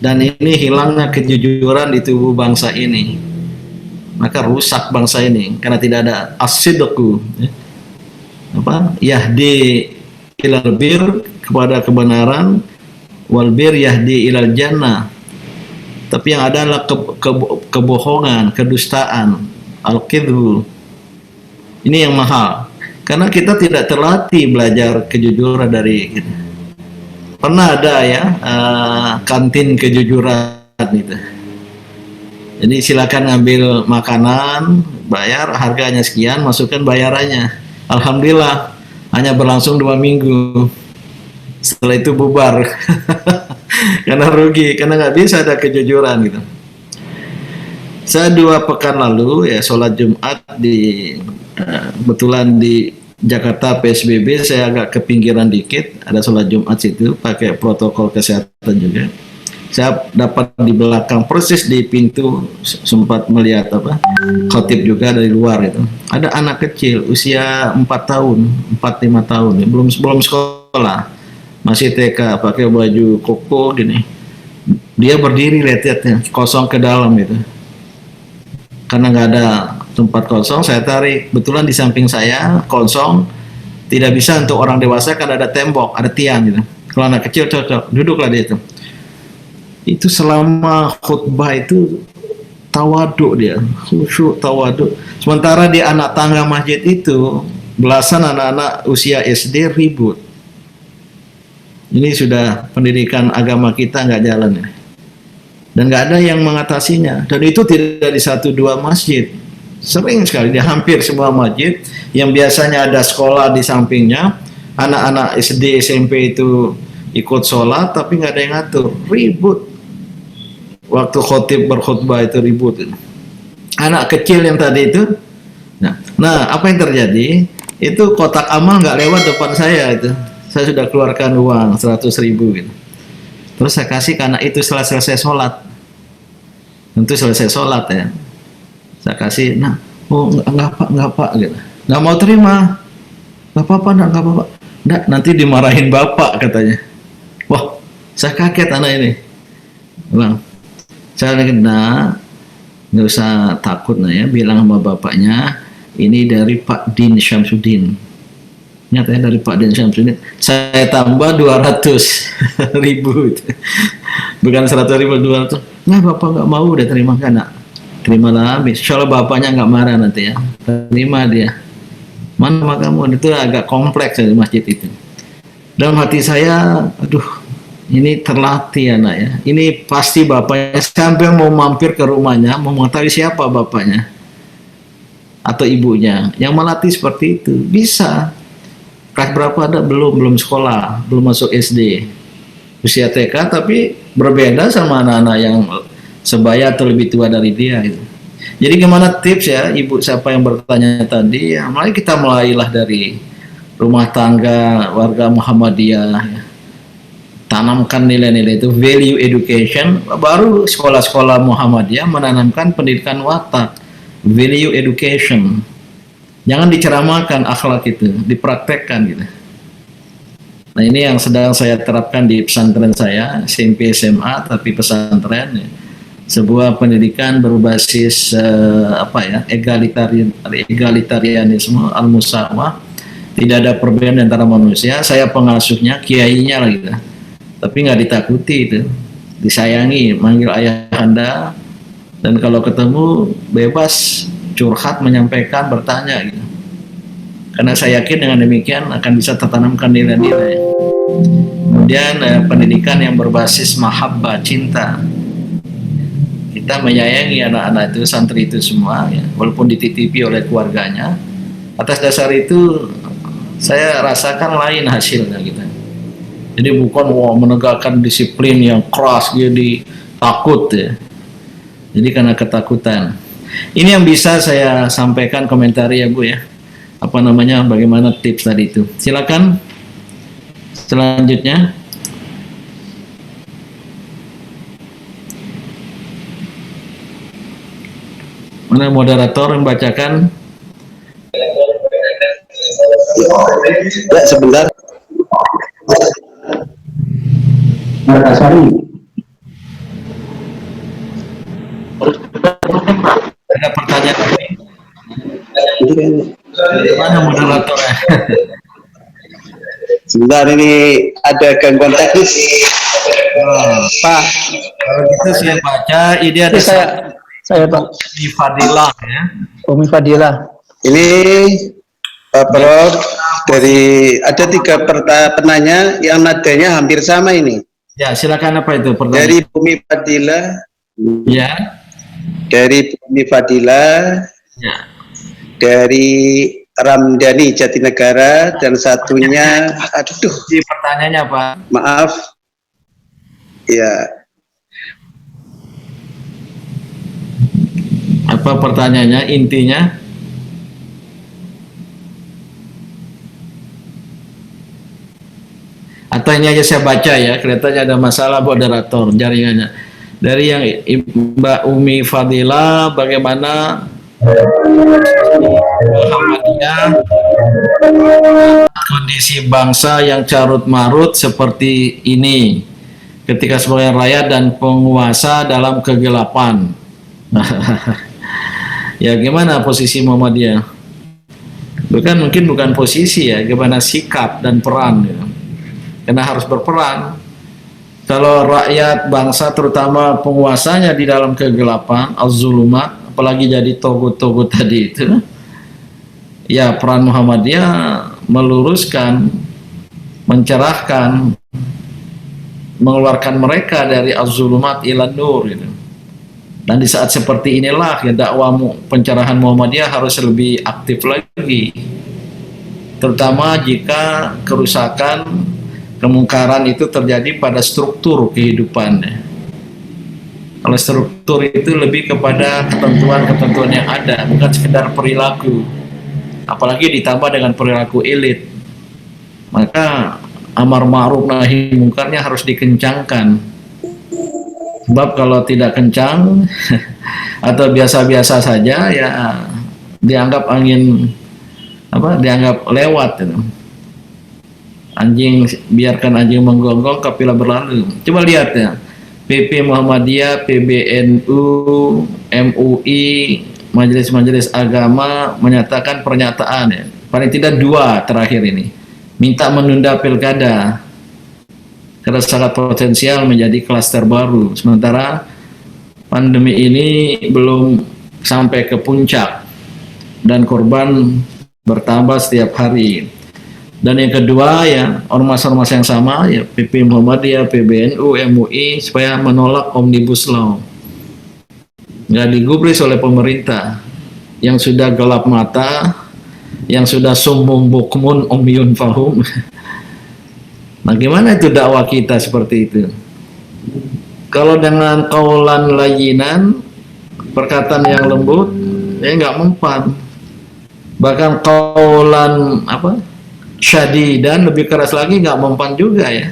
[SPEAKER 1] Dan ini hilangnya kejujuran di tubuh bangsa ini, maka rusak bangsa ini karena tidak ada as-sidqu, yahdi ilal bir, kepada kebenaran, wal bir yahdi ilal jannah. Tapi yang ada adalah kebohongan, kedustaan, al-kidbu. Ini yang mahal. Karena kita tidak terlatih belajar kejujuran dari gitu. Pernah ada ya kantin kejujuran itu. Jadi silakan ngambil makanan, bayar harganya sekian, masukkan bayarannya. Alhamdulillah hanya berlangsung 2 minggu. Setelah itu bubar. Karena rugi, karena nggak bisa ada kejujuran gitu. Saya 2 pekan lalu ya sholat Jumat di kebetulan di Jakarta PSBB, saya agak ke pinggiran dikit, ada sholat Jumat situ pakai protokol kesehatan juga. Saya dapat di belakang persis di pintu sempat melihat khotib juga dari luar itu. Ada anak kecil usia 4 tahun, 4-5 tahun, ya, belum sekolah. Masih TK, pakai baju koko gini. Dia berdiri lihat-lihatnya, kosong ke dalam itu. Karena nggak ada tempat kosong, saya tarik. Betulan di samping saya kosong, tidak bisa untuk orang dewasa kan ada tembok, ada tiang gitu. Kalau anak kecil cocok, duduklah dia itu. Itu selama khutbah itu tawaduk dia, khusyuk tawaduk. Sementara di anak tangga masjid itu belasan anak-anak usia SD ribut. Ini sudah pendidikan agama kita nggak jalan ya. Dan nggak ada yang mengatasinya. Dan itu tidak di 1-2 masjid. Sering sekali di hampir semua masjid yang biasanya ada sekolah di sampingnya, anak-anak SD SMP itu ikut sholat tapi nggak ada yang ngatur, ribut. Waktu khotib berkhutbah itu ribut. Anak kecil yang tadi itu, nah apa yang terjadi? Itu kotak amal nggak lewat depan saya itu. Saya sudah keluarkan uang 100.000 gitu. Terus saya kasih karena itu setelah selesai sholat. Tentu selesai sholat ya. Saya kasih, enggak pak gitu. Nggak mau terima. Nggak apa-apa, nggak apa-apa. Nggak, nanti dimarahin bapak katanya. Wah, saya kaget anak ini. Bang, saya lagi nggak usah takut ya, bilang sama bapaknya, ini dari Pak Din Syamsuddin. Nyatanya dari Pak Din Syamsuddin. Saya tambah 200.000 bukan 100.000, 200. Nah bapak nggak mau, udah terima kan nak? Terimalah habis. Insya Allah bapaknya nggak marah nanti ya. Terima dia. Mana sama kamu? Itu agak kompleks di masjid itu. Dalam hati saya, aduh, ini terlatih anak ya. Ini pasti bapaknya sampai mau mampir ke rumahnya, mau mengetahui siapa bapaknya atau ibunya yang melatih seperti itu. Bisa. Kelas berapa ada? Belum sekolah, belum masuk SD, usia TK, tapi berbeda sama anak-anak yang sebaya atau lebih tua dari dia gitu. Jadi gimana tips ya ibu siapa yang bertanya tadi ya, mari kita mulailah dari rumah tangga warga Muhammadiyah ya. Tanamkan nilai-nilai itu, value education, baru sekolah-sekolah Muhammadiyah menanamkan pendidikan watak, value education. Jangan diceramahkan akhlak itu, dipraktekkan gitu. Nah ini yang sedang saya terapkan di pesantren saya, SMP SMA tapi pesantren ya. Sebuah pendidikan berbasis egalitarianisme, al-musawah, tidak ada perbedaan antara manusia. Saya pengasuhnya, kiainya lah gitu. Tapi nggak ditakuti itu, disayangi, manggil ayah anda, dan kalau ketemu bebas curhat, menyampaikan, bertanya gitu. Karena saya yakin dengan demikian akan bisa tertanamkan nilai-nilai. Kemudian pendidikan yang berbasis mahabbah, cinta. Kita menyayangi anak-anak itu, santri itu semua ya, walaupun dititipi oleh keluarganya. Atas dasar itu saya rasakan lain hasilnya gitu. Jadi bukan menegakkan disiplin yang keras, jadi takut ya. Jadi karena ketakutan. Ini yang bisa saya sampaikan komentar ya Bu ya. Apa namanya, bagaimana tips tadi itu. Silakan selanjutnya. Mana moderator yang bacakan?
[SPEAKER 2] Ya, sebentar.
[SPEAKER 3] Sorry.
[SPEAKER 1] Ada pertanyaan ini?
[SPEAKER 2] Ini kan
[SPEAKER 1] Mana moderatornya?
[SPEAKER 2] Sebentar, ini ada gangguan teknis. Pak,
[SPEAKER 1] Kalau gitu saya baca, ini ada
[SPEAKER 3] Saya Pak.
[SPEAKER 1] Umi Fadilah ya.
[SPEAKER 3] Umi Fadilah.
[SPEAKER 2] ini Pak Prof, dari ada 3 penanya yang nadanya hampir sama ini.
[SPEAKER 1] Ya, silakan, apa itu pertanyaan?
[SPEAKER 2] Dari Bumi Fadilah.
[SPEAKER 1] Ya.
[SPEAKER 2] Dari Bumi Fadilah.
[SPEAKER 1] Ya.
[SPEAKER 2] Dari Ramdhani Jatinegara, dan satunya, aduh,
[SPEAKER 1] Di pertanyaannya Pak.
[SPEAKER 2] maaf, ya.
[SPEAKER 1] Apa pertanyaannya, intinya? Atau ini aja saya baca ya, kelihatannya ada masalah moderator jaringannya. Dari yang Mbak Umi Fadilah, bagaimana Muhammadiyah kondisi bangsa yang carut marut seperti ini ketika sebagian rakyat dan penguasa dalam kegelapan. Ya, gimana posisi Muhammadiyah? Bukan posisi ya, gimana sikap dan peran ya. Karena harus berperan. Kalau rakyat bangsa terutama penguasanya di dalam kegelapan, az-zulumat, apalagi jadi togut-togut tadi itu, ya peran Muhammadiyah meluruskan, mencerahkan, mengeluarkan mereka dari az-zulumat ila nur gitu. Dan di saat seperti inilah ya dakwah pencerahan Muhammadiyah harus lebih aktif lagi, terutama jika kerusakan, kemungkaran itu terjadi pada struktur kehidupannya. Kalau struktur itu lebih kepada ketentuan-ketentuan yang ada, bukan sekedar perilaku. Apalagi ditambah dengan perilaku elit. Maka amar ma'ruf nahi mungkarnya harus dikencangkan. Sebab kalau tidak kencang atau biasa-biasa saja ya dianggap dianggap lewat gitu. Biarkan anjing menggonggong, kafilah berlalu. Coba lihat ya, PP Muhammadiyah, PBNU, MUI, majelis-majelis agama menyatakan pernyataan ya, paling tidak 2 terakhir ini, minta menunda pilkada karena sangat potensial menjadi klaster baru. Sementara pandemi ini belum sampai ke puncak dan korban bertambah setiap hari. Dan yang kedua ya, ormas-ormas yang sama ya, PP Muhammadiyah, PBNU, MUI, supaya menolak Omnibus Law. Nggak digubris oleh pemerintah yang sudah gelap mata, yang sudah summum bukmun umyun fahum. Nah, gimana itu dakwah kita seperti itu? Kalau dengan kaulan layinan, perkataan yang lembut, ya nggak mempan. Bahkan kaulan syadidan, lebih keras lagi, nggak mempan juga ya.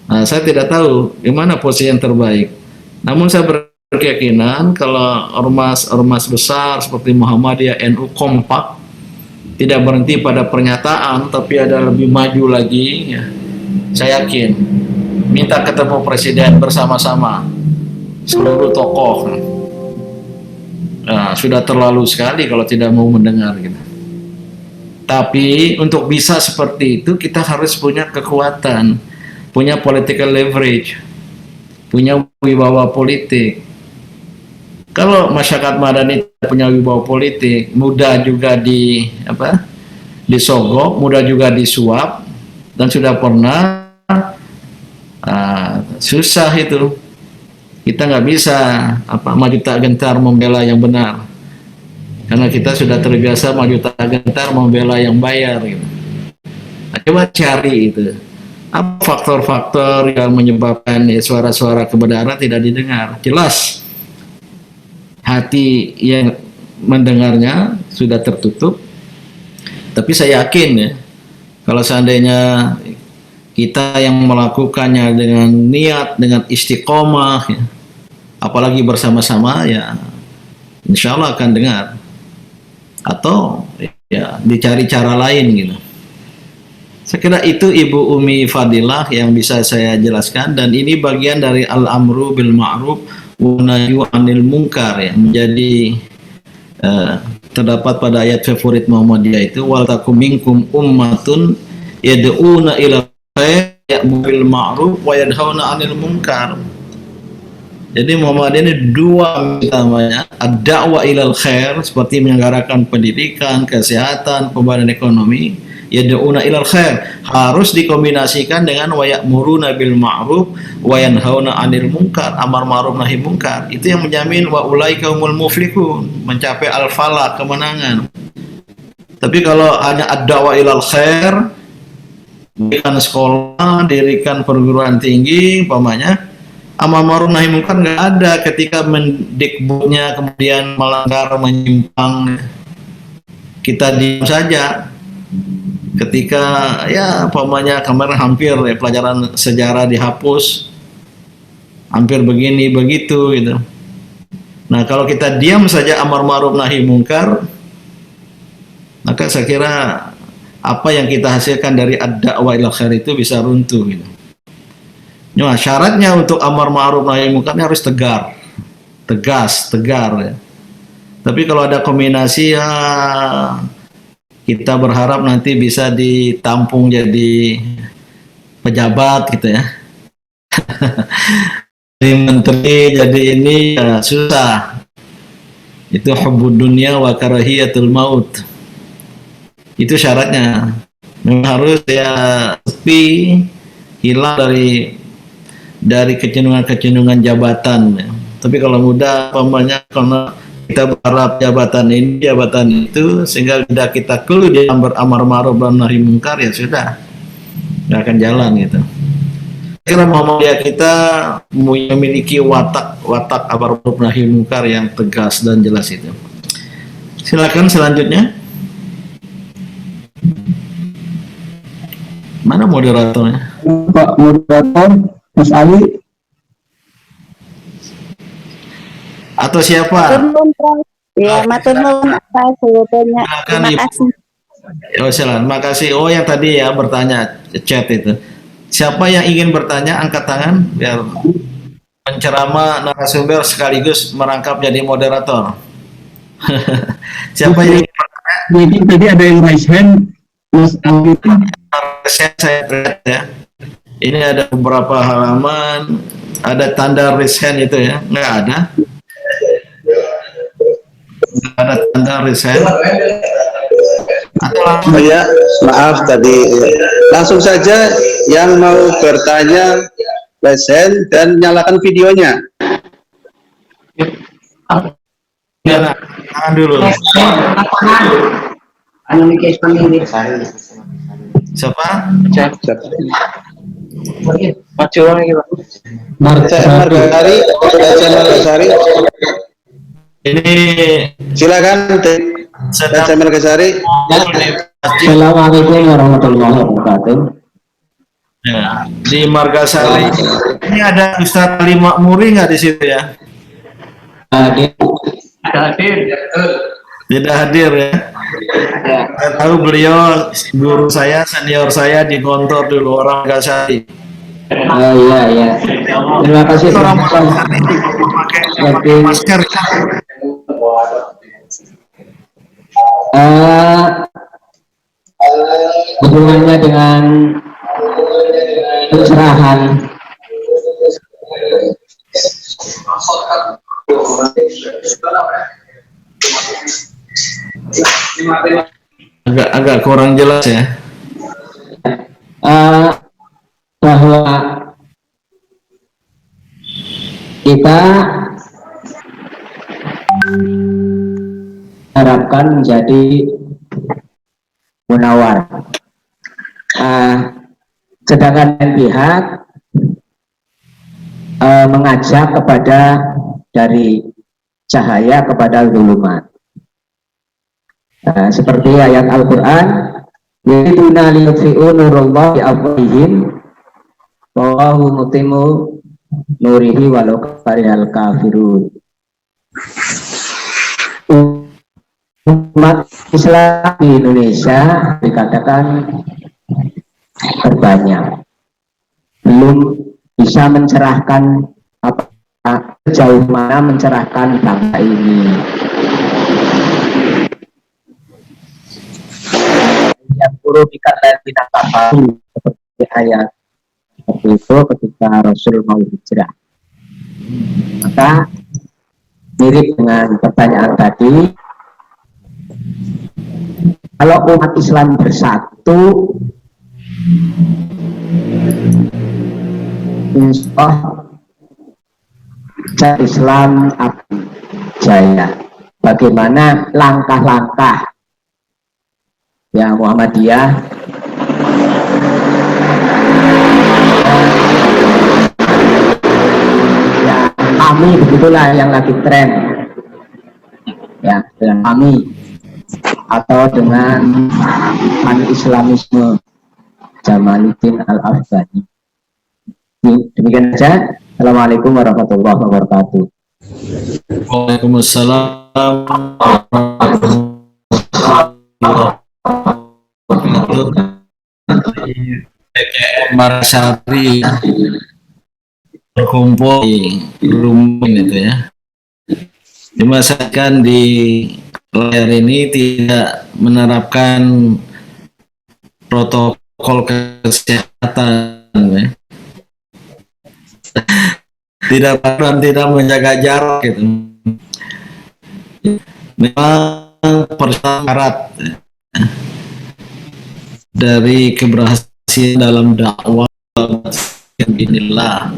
[SPEAKER 1] Nah, saya tidak tahu gimana posisi yang terbaik. Namun saya berkeyakinan kalau ormas besar seperti Muhammadiyah, NU kompak, tidak berhenti pada pernyataan, tapi ada lebih maju lagi ya. Saya yakin minta ketemu presiden bersama-sama seluruh tokoh. Nah, sudah terlalu sekali kalau tidak mau mendengar gitu. Tapi untuk bisa seperti itu kita harus punya kekuatan, punya political leverage, punya wibawa politik. Kalau masyarakat Madani punya wibawa politik, mudah juga disogok, mudah juga disuap, dan sudah pernah susah itu. Kita nggak bisa maju tak gentar membela yang benar. Karena kita sudah terbiasa maju tak gentar membela yang bayar gitu. Nah, coba cari itu. Apa faktor-faktor yang menyebabkan suara-suara kebenaran tidak didengar? Jelas hati yang mendengarnya sudah tertutup. Tapi saya yakin ya, kalau seandainya kita yang melakukannya dengan niat, dengan istiqomah ya, apalagi bersama-sama ya, insya Allah akan dengar. Atau ya dicari cara lain gitu. Saya kira itu Ibu Umi Fadilah yang bisa saya jelaskan, dan ini bagian dari al-amru bil ma'ruf wa nahyu 'anil munkar yang menjadi terdapat pada ayat favorit Muhammadiyah itu, wal takum minkum ummatun yad'una ila khair ya'muru bil ma'ruf wa yanhauna 'anil munkar. Jadi Muhammadiyah ini dua utamanya, ad-da'wah ilal khair seperti menyelenggarakan pendidikan, kesehatan, pembangunan ekonomi, yad'una ilal khair harus dikombinasikan dengan wa ya'muruna bil ma'ruf wa yanhauna 'anil munkar, amar ma'ruf nahi munkar. Itu yang menjamin wa ulaika humul muflihun, mencapai al-falah, kemenangan. Tapi kalau hanya ad-da'wah ilal khair, dirikan sekolah, dirikan perguruan tinggi, umpamanya amar ma'ruf nahi munkar nggak ada, ketika mendikbudnya kemudian melanggar, menyimpang, kita diam saja. Ketika ya umpamanya kemarin hampir ya, pelajaran sejarah dihapus, hampir begini begitu gitu. Nah kalau kita diam saja amar ma'ruf nahi munkar, maka saya kira apa yang kita hasilkan dari ad-da'wah ilal khair itu bisa runtuh gitu. Nah, syaratnya untuk amar ma'ruf nahi munkar harus tegar, tegas, tegar ya. Tapi kalau ada kombinasi ya, kita berharap nanti bisa ditampung jadi pejabat gitu ya. Jadi menteri, jadi ini ya, susah. Itu hubbud dunya wa karahiyatul maut. Itu syaratnya. Memang harus ya sepi, hilang dari kecenderungan-kecenderungan jabatan. Tapi kalau mudah pamannya, karena kita berharap jabatan ini, jabatan itu, sehingga tidak kita keluh di beramar ma'ruf dan nahi munkar, ya sudah, nggak akan jalan gitu. Kira Muhammadiyah kita memiliki watak amar ma'ruf nahi munkar yang tegas dan jelas itu. Silakan selanjutnya. Mana moderatornya?
[SPEAKER 3] Pak moderator, Mas Ali.
[SPEAKER 1] Atau siapa?
[SPEAKER 4] Ya, matur nuwun atas sebetulnya. Terima kasih.
[SPEAKER 1] Oh, silakan. Makasih. Oh, yang tadi ya bertanya chat itu. Siapa yang ingin bertanya angkat tangan biar penceramah narasumber sekaligus merangkap jadi moderator. Siapa yang ingin bertanya?
[SPEAKER 3] Jadi tadi ada yang raise hand, Mas Ali itu.
[SPEAKER 1] Saya lihat ya. Ini ada beberapa halaman, ada tanda raise hand itu ya. Nggak ada. Nggak ada tanda raise hand.
[SPEAKER 2] Oh ya, maaf tadi. Langsung saja yang mau bertanya lesen dan nyalakan videonya.
[SPEAKER 1] Ya, nah, tangan dulu. Siapa?
[SPEAKER 3] Maju lagi, Pak.
[SPEAKER 2] Margasari,
[SPEAKER 1] Ini
[SPEAKER 2] silakan.
[SPEAKER 1] sedang
[SPEAKER 2] Margasari.
[SPEAKER 3] Assalamualaikum warahmatullahi wabarakatuh.
[SPEAKER 1] Ya, di Margasari. Ini ada Ustadz Ali Makmuri nggak di situ ya? Tidak hadir ya. Saya tahu beliau guru saya, senior saya di kantor dulu, orang Margasari.
[SPEAKER 3] Iya. Terima kasih.
[SPEAKER 1] Orang Margasari pakai masker.
[SPEAKER 3] Hubungannya dengan pencerahan
[SPEAKER 1] agak kurang jelas ya.
[SPEAKER 3] Bahwa kita harapkan menjadi munawar. Sedangkan lain pihak mengajak kepada dari cahaya kepada zulumat. Seperti ayat Al-Quran, yuriduna liyutfi'u nurullahi bi'afwahihim wallahu mutimmu nurihi walau karihal kafirun. Umat Islam di Indonesia dikatakan terbanyak, belum bisa mencerahkan sejauh mana mencerahkan bangsa ini.
[SPEAKER 5] yang guru dikarenakan kafaru, seperti ayat seperti itu ketika Rasul mau hijrah. Maka mirip dengan pertanyaan tadi, kalau umat Islam bersatu, insya Allah Islam akan jaya. Bagaimana langkah-langkah ya Muhammadiyah ya kami, begitulah yang lagi tren ya, dengan kami atau dengan Islamisme Jamaluddin Al-Afghani. Demikian saja. Assalamualaikum warahmatullahi wabarakatuh.
[SPEAKER 1] Waalaikumsalam PKM Marasari berkumpul di rumah itu ya. Dimasakan di layar ini tidak menerapkan protokol kesehatan ya. Tidak menjaga jarak gitu. Memang persyarat dari keberhasilan dalam dakwah inilah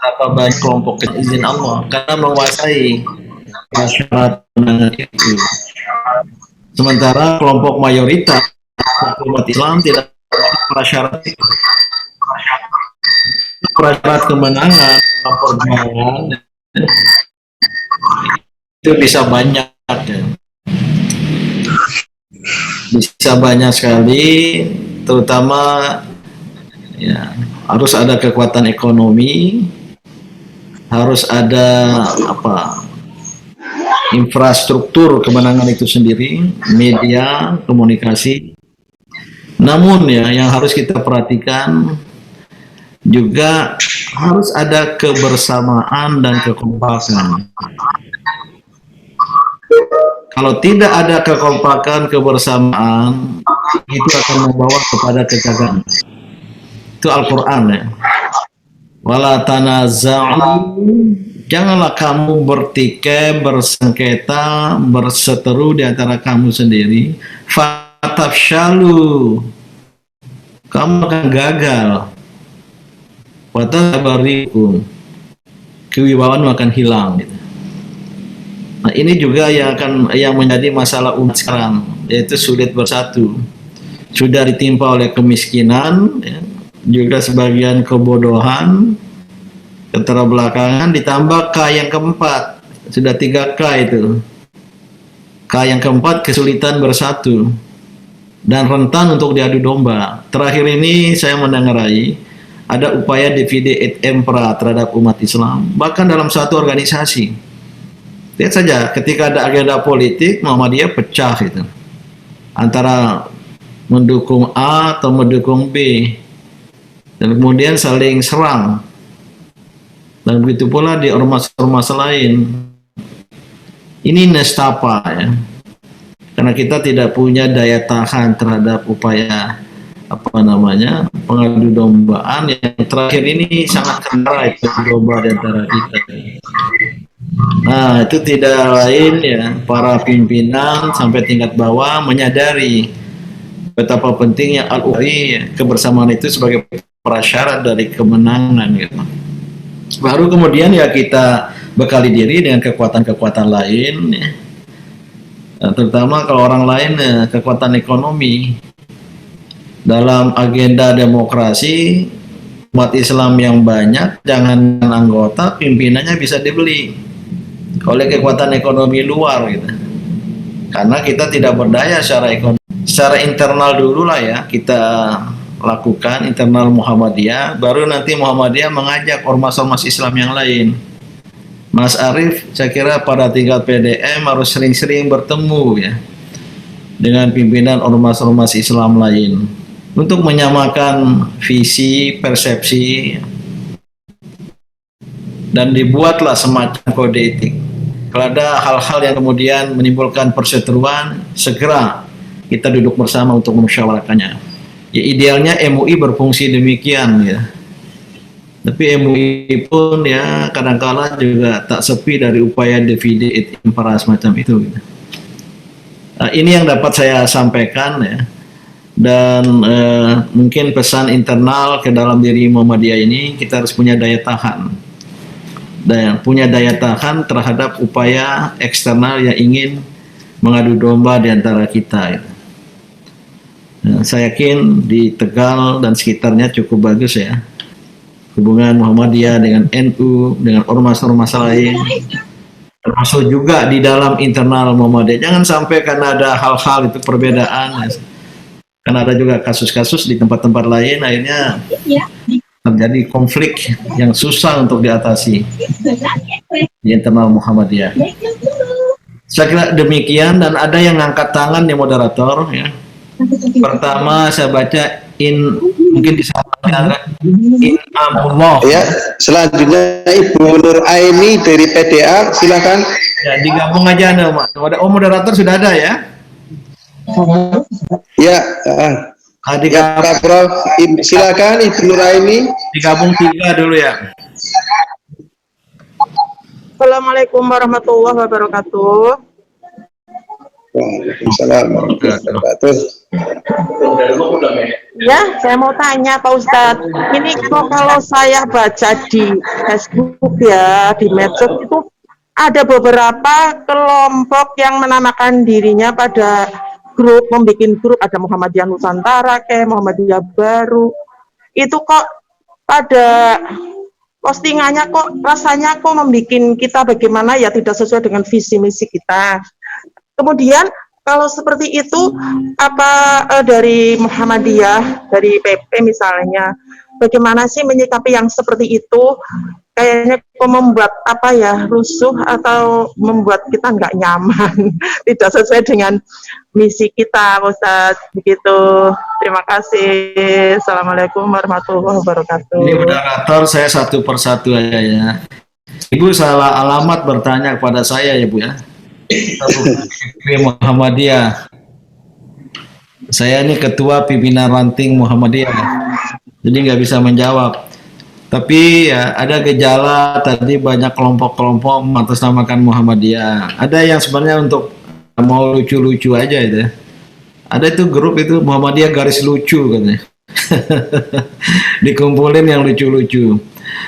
[SPEAKER 1] apa banyak kelompok izin Allah karena menguasai syarat itu. Sementara kelompok mayoritas umat Islam tidak prasyarat itu. Prasyarat kemenangan dalam perjuangan itu bisa banyak ya. Bisa banyak sekali, terutama ya harus ada kekuatan ekonomi, harus ada infrastruktur kemenangan itu sendiri, media, komunikasi. Namun ya yang harus kita perhatikan juga harus ada kebersamaan dan kekompakan. Kalau tidak ada kekompakan, kebersamaan, itu akan membawa kepada kegagalan. Itu Al-Quran ya. Wala tanaza'u, janganlah kamu bertikai, bersengketa, berseteru di antara kamu sendiri. Fatafshalu, kamu akan gagal. Watabarikum, kewibawaan akan hilang gitu. Nah ini juga yang menjadi masalah umat sekarang, yaitu sulit bersatu. Sudah ditimpa oleh kemiskinan ya, juga sebagian kebodohan, keterbelakangan, ditambah K yang keempat, sudah 3 K itu. K yang keempat kesulitan bersatu dan rentan untuk diadu domba. Terakhir ini saya mendengarai ada upaya divide et impera terhadap umat Islam, bahkan dalam satu organisasi. Lihat saja, ketika ada agenda politik, Muhammadiyah pecah itu antara mendukung A atau mendukung B, dan kemudian saling serang. Dan begitu pula di ormas-ormas lain. Ini nestapa ya, karena kita tidak punya daya tahan terhadap upaya pengadu dombaan yang terakhir ini sangat kentara itu domba di antara kita. Nah itu tidak lain ya, para pimpinan sampai tingkat bawah menyadari betapa pentingnya al-ukhuwah, kebersamaan itu sebagai prasyarat dari kemenangan gitu. Baru kemudian ya kita bekali diri dengan kekuatan-kekuatan lain ya. Terutama kalau orang lain ya, kekuatan ekonomi. Dalam agenda demokrasi, umat Islam yang banyak, jangan anggota, pimpinannya bisa dibeli oleh kekuatan ekonomi luar gitu. Karena kita tidak berdaya secara ekonomi. Secara internal dulu lah ya, kita lakukan internal Muhammadiyah, baru nanti Muhammadiyah mengajak ormas-ormas Islam yang lain. Mas Arief, saya kira pada tingkat PDM harus sering-sering bertemu ya dengan pimpinan ormas-ormas Islam lain, untuk menyamakan visi, persepsi, dan dibuatlah semacam kode etik. Kalau ada hal-hal yang kemudian menimbulkan perseteruan, segera kita duduk bersama untuk memusyawarahkannya. Ya, idealnya MUI berfungsi demikian ya. Tapi MUI pun ya kadang-kala juga tak sepi dari upaya divide et impera semacam itu. Gitu. Ini yang dapat saya sampaikan ya. Dan mungkin pesan internal ke dalam diri Muhammadiyah ini, kita harus punya daya tahan. Punya daya tahan terhadap upaya eksternal yang ingin mengadu domba di antara kita. Gitu. Saya yakin di Tegal dan sekitarnya cukup bagus ya. Hubungan Muhammadiyah dengan NU, dengan ormas-ormas lain, termasuk juga di dalam internal Muhammadiyah. Jangan sampai karena ada hal-hal itu perbedaan, karena ada juga kasus-kasus di tempat-tempat lain, akhirnya terjadi konflik yang susah untuk diatasi di internal Muhammadiyah. Saya kira demikian, dan ada yang ngangkat tangan di moderator ya. Pertama saya baca mungkin disampaikan in amullah.
[SPEAKER 2] Ya, selanjutnya Ibu Nur Aini dari PDA, silakan.
[SPEAKER 1] Ya, digabung aja nih, Mak. Moderator sudah ada ya?
[SPEAKER 2] Ya, ya Pak Prof, silakan Ibu Nur Aini.
[SPEAKER 1] Digabung 3 dulu ya.
[SPEAKER 6] Assalamualaikum warahmatullahi wabarakatuh.
[SPEAKER 2] Waalaikumsalam warahmatullahi wabarakatuh.
[SPEAKER 6] Ya, saya mau tanya Pak Ustadz, ini kalau saya baca di Facebook ya, di medsos itu ada beberapa kelompok yang menamakan dirinya pada grup, membuat grup, ada Muhammadiyah Nusantara, kayak Muhammadiyah Baru. Itu kok pada postingannya kok rasanya kok membuat kita bagaimana ya, tidak sesuai dengan visi misi kita. Kemudian kalau seperti itu, apa dari Muhammadiyah, dari PP misalnya, bagaimana sih menyikapi yang seperti itu? Kayaknya kok membuat apa ya, rusuh atau membuat kita nggak nyaman, tidak sesuai dengan misi kita, Ustaz. Begitu. Terima kasih. Assalamualaikum warahmatullahi wabarakatuh.
[SPEAKER 1] Ini moderator, saya satu persatu aja ya. Ibu salah alamat bertanya kepada saya ya Bu ya. Muhammadiyah. Saya ini ketua pimpinan ranting Muhammadiyah, jadi nggak bisa menjawab. Tapi ya, ada gejala tadi banyak kelompok-kelompok mengatasnamakan Muhammadiyah. Ada yang sebenarnya untuk mau lucu-lucu aja itu. Ada itu grup itu Muhammadiyah garis lucu katanya. Dikumpulin yang lucu-lucu.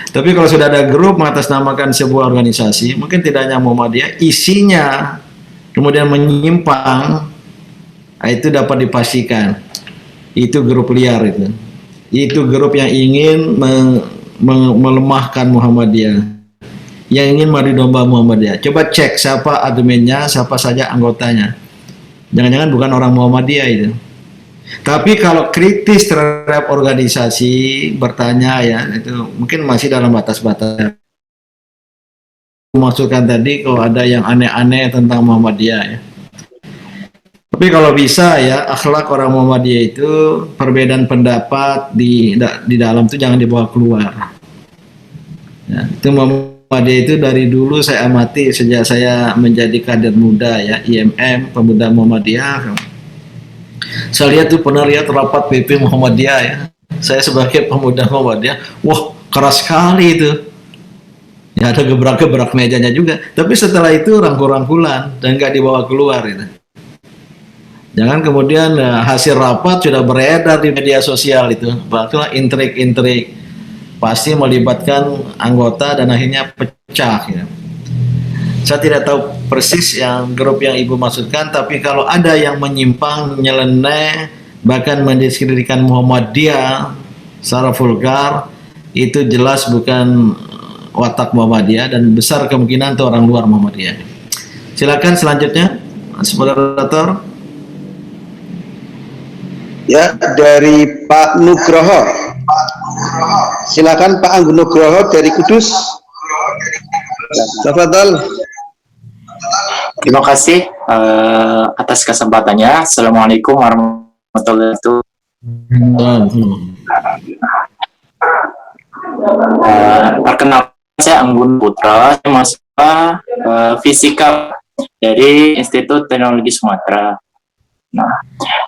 [SPEAKER 1] Tapi kalau sudah ada grup mengatasnamakan sebuah organisasi, mungkin tidak hanya Muhammadiyah, isinya kemudian menyimpang, itu dapat dipastikan itu grup liar itu. Itu grup yang ingin melemahkan Muhammadiyah, yang ingin madu domba Muhammadiyah. Coba cek siapa adminnya, siapa saja anggotanya. Jangan-jangan bukan orang Muhammadiyah itu. Tapi kalau kritis terhadap organisasi, bertanya ya, itu mungkin masih dalam batas-batas. Masukkan tadi kalau ada yang aneh-aneh tentang Muhammadiyah ya. Tapi kalau bisa ya, akhlak orang Muhammadiyah itu, perbedaan pendapat di dalam itu jangan dibawa keluar. Ya, itu Muhammadiyah itu dari dulu saya amati sejak saya menjadi kader muda ya, IMM, pemuda Muhammadiyah. Saya lihat tuh pernah lihat rapat PP Muhammadiyah ya. Saya sebagai pemuda Muhammadiyah, wah keras sekali itu. Ya ada gebrak-gebrak mejanya juga. Tapi setelah itu rangkul-rangkulan dan nggak dibawa keluar itu. Jangan kemudian hasil rapat sudah beredar di media sosial itu. Bahkan intrik-intrik pasti melibatkan anggota dan akhirnya pecah. Ya. Saya tidak tahu persis yang grup yang Ibu maksudkan, tapi kalau ada yang menyimpang, nyeleneh, bahkan mendiskreditkan Muhammadiyah secara vulgar, itu jelas bukan watak Muhammadiyah dan besar kemungkinan itu orang luar Muhammadiyah. Silakan selanjutnya, moderator.
[SPEAKER 2] Ya, dari Pak Nugroho. Silakan Pak Anggun Nugroho dari Kudus. Tafadhol.
[SPEAKER 7] Terima kasih atas kesempatannya. Assalamualaikum warahmatullahi wabarakatuh. Perkenalkan, saya Anggun Putra, saya mahasiswa fisika dari Institut Teknologi Sumatera. Nah,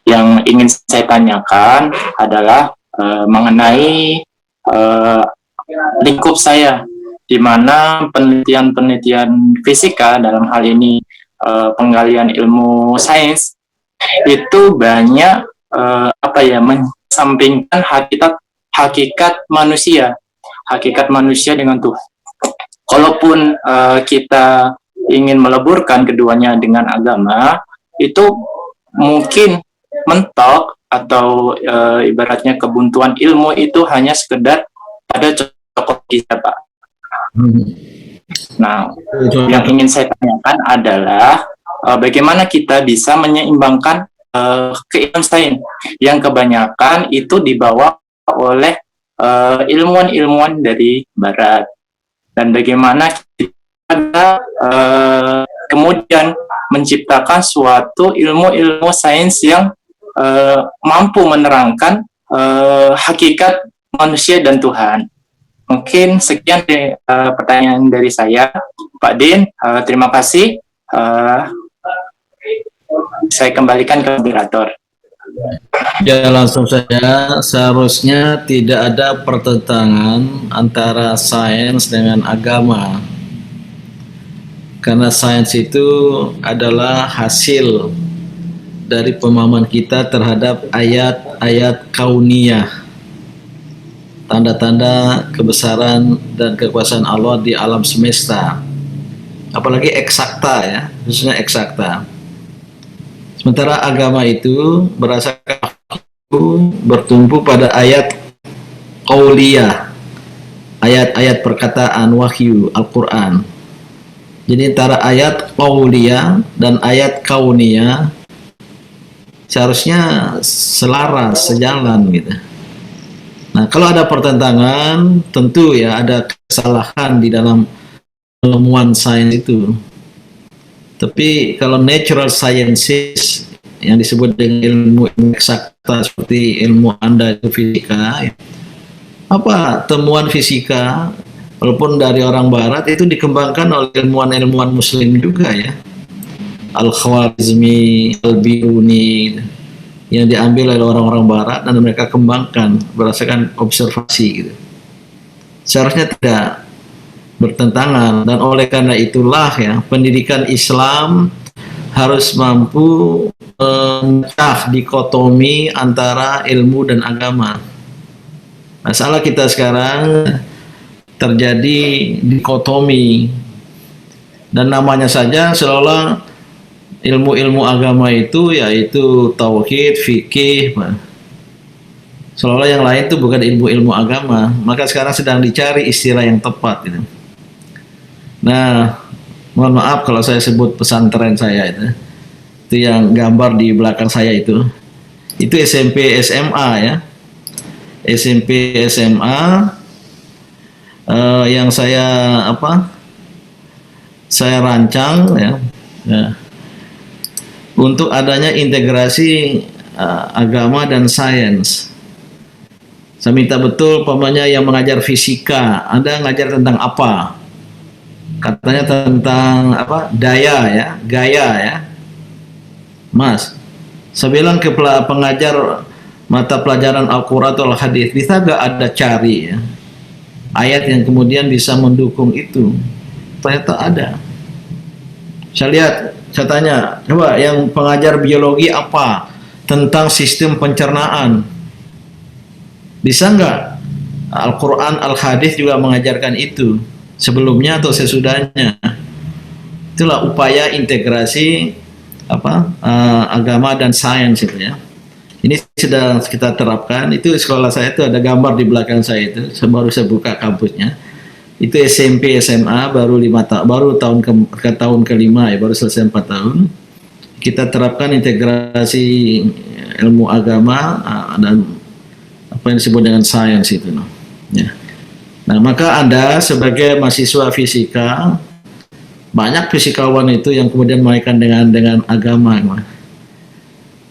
[SPEAKER 7] yang ingin saya tanyakan adalah mengenai lingkup saya, di mana penelitian-penelitian fisika dalam hal ini penggalian ilmu sains itu banyak mensampingkan hakikat manusia dengan Tuhan. Kalaupun kita ingin meleburkan keduanya dengan agama, itu mungkin mentok atau ibaratnya kebuntuan ilmu itu hanya sekedar pada cocok kita, Pak. Nah, yang ingin saya tanyakan adalah bagaimana kita bisa menyeimbangkan keilmuan sains yang kebanyakan itu dibawa oleh ilmuwan-ilmuwan dari Barat, dan bagaimana kita kemudian menciptakan suatu ilmu-ilmu sains yang mampu menerangkan hakikat manusia dan Tuhan. Mungkin sekian pertanyaan dari saya, Pak Din. Terima kasih. Saya kembalikan ke moderator.
[SPEAKER 1] Ya, langsung saja. Seharusnya tidak ada pertentangan antara sains dengan agama, karena sains itu adalah hasil dari pemahaman kita terhadap ayat-ayat kauniyah, tanda-tanda kebesaran dan kekuasaan Allah di alam semesta, apalagi eksakta ya, khususnya eksakta. Sementara agama itu bertumpu pada ayat qauliyah, ayat-ayat perkataan wahyu Al-Quran. Jadi antara ayat qauliyah dan ayat kauniyah seharusnya selaras, sejalan gitu. Nah, kalau ada pertentangan, tentu ya ada kesalahan di dalam ilmuwan sains itu. Tapi kalau natural sciences yang disebut dengan ilmu eksakta seperti ilmu Anda itu fisika, apa temuan fisika walaupun dari orang Barat itu dikembangkan oleh ilmuwan-ilmuwan Muslim juga ya, Al-Khwarizmi, Al-Biruni, yang diambil oleh orang-orang Barat dan mereka kembangkan berdasarkan observasi gitu. Seharusnya tidak bertentangan, dan oleh karena itulah ya pendidikan Islam harus mampu memecah dikotomi antara ilmu dan agama. Masalah kita sekarang terjadi dikotomi, dan namanya saja seolah ilmu-ilmu agama itu yaitu tauhid, fikih, seolah yang lain itu bukan ilmu-ilmu agama. Maka sekarang sedang dicari istilah yang tepat gitu. Nah, mohon maaf kalau saya sebut pesantren saya itu yang gambar di belakang saya itu SMP SMA ya, SMP SMA yang saya rancang ya, untuk adanya integrasi agama dan sains. Saya minta betul pamannya yang mengajar fisika, Anda ngajar tentang apa? Katanya tentang gaya ya, Mas. Saya bilang ke pengajar mata pelajaran Al-Quran atau Al-Hadis, bisa gak ada cari ya ayat yang kemudian bisa mendukung itu? Ternyata ada. Saya lihat, saya tanya, coba yang pengajar biologi apa tentang sistem pencernaan? Bisa nggak? Al-Quran, Al-Hadis juga mengajarkan itu sebelumnya atau sesudahnya. Itulah upaya integrasi agama dan sains itu ya. Ini sedang kita terapkan. Itu sekolah saya itu ada gambar di belakang saya itu. Baru saya buka kampusnya. Itu SMP SMA baru tahun kelima ya, baru selesai 4 tahun. Kita terapkan integrasi ilmu agama dan apa yang disebut dengan sains itu ya. Nah, maka Anda sebagai mahasiswa fisika, banyak fisikawan itu yang kemudian mengaitkan dengan agama.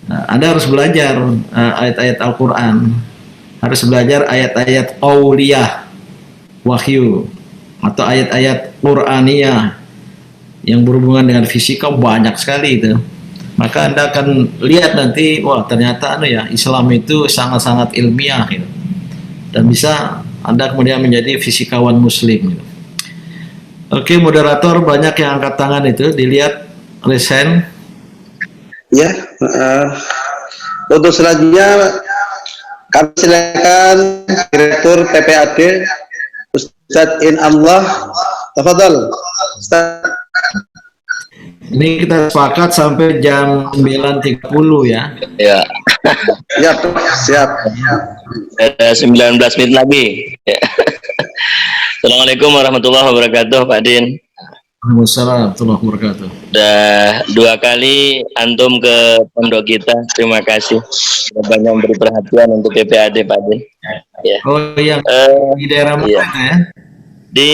[SPEAKER 1] Nah, Anda harus belajar ayat-ayat Al-Quran, harus belajar ayat-ayat qauliyah, wahyu, atau ayat-ayat Qur'aniyah yang berhubungan dengan fisika, banyak sekali itu. maka Anda akan lihat nanti, wah ternyata Islam itu sangat-sangat ilmiah gitu. Dan bisa Anda kemudian menjadi fisikawan muslim gitu. Oke, moderator, banyak yang angkat tangan itu, dilihat resen.
[SPEAKER 2] Ya, untuk selanjutnya kami silakan Direktur PPAD Ustadz Inamullah. Tafadhol Ustadz.
[SPEAKER 1] Ini kita sepakat sampai jam 9.30 ya.
[SPEAKER 8] Ya,
[SPEAKER 2] Ya, siap.
[SPEAKER 8] 19 menit lagi. Ya. Assalamualaikum warahmatullahi wabarakatuh, Pak Din.
[SPEAKER 1] Waalaikumsalam warahmatullahi wabarakatuh.
[SPEAKER 8] Udah 2 kali antum ke pondok kita, terima kasih. Sudah banyak memberi perhatian untuk PPAD, Pak Din. Ya.
[SPEAKER 1] Oh yang di daerah mana
[SPEAKER 8] iya.
[SPEAKER 1] itu ya?
[SPEAKER 8] Di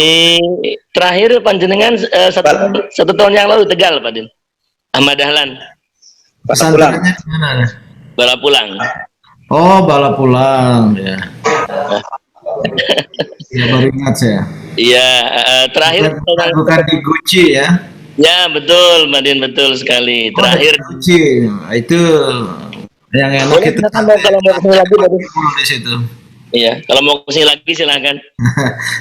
[SPEAKER 8] terakhir panjenengan satu tahun yang lalu Tegal, Pak Din. Ahmad Dahlan.
[SPEAKER 1] Pesantrennya di mana?
[SPEAKER 8] Balapulang.
[SPEAKER 1] Oh, Balapulang ya. Ya baru ingat saya.
[SPEAKER 8] Iya, terakhir
[SPEAKER 1] Bukan di Guci ya?
[SPEAKER 8] ya betul, Pak Din, betul sekali. Terakhir
[SPEAKER 1] Guci itu yang enak
[SPEAKER 8] boleh,
[SPEAKER 1] itu
[SPEAKER 8] kalau mau kesini lagi, Pak Din.
[SPEAKER 1] di situ.
[SPEAKER 8] Iya, kalau mau kesini lagi silahkan.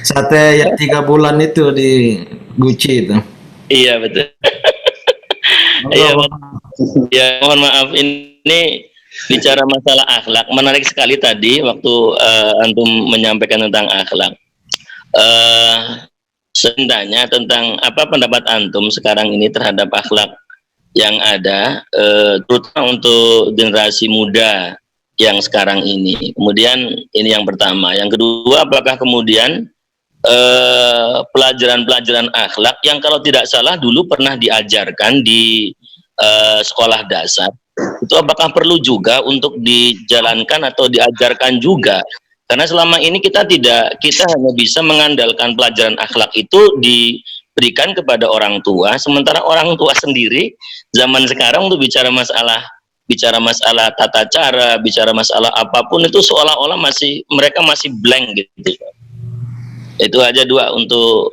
[SPEAKER 1] Sate yang 3 bulan itu di Guci itu.
[SPEAKER 8] Iya betul. Iya, ya mohon maaf, ini bicara masalah akhlak menarik sekali tadi waktu antum menyampaikan tentang akhlak. Sebenarnya tentang apa pendapat antum sekarang ini terhadap akhlak yang ada, terutama untuk generasi muda yang sekarang ini. Kemudian ini yang pertama. Yang kedua, apakah kemudian pelajaran-pelajaran akhlak yang kalau tidak salah dulu pernah diajarkan di sekolah dasar, itu apakah perlu juga untuk dijalankan atau diajarkan juga? Karena selama ini kita hanya bisa mengandalkan pelajaran akhlak itu diberikan kepada orang tua, sementara orang tua sendiri zaman sekarang untuk bicara masalah tata cara, bicara masalah apapun itu seolah-olah mereka masih blank gitu. Itu aja 2 untuk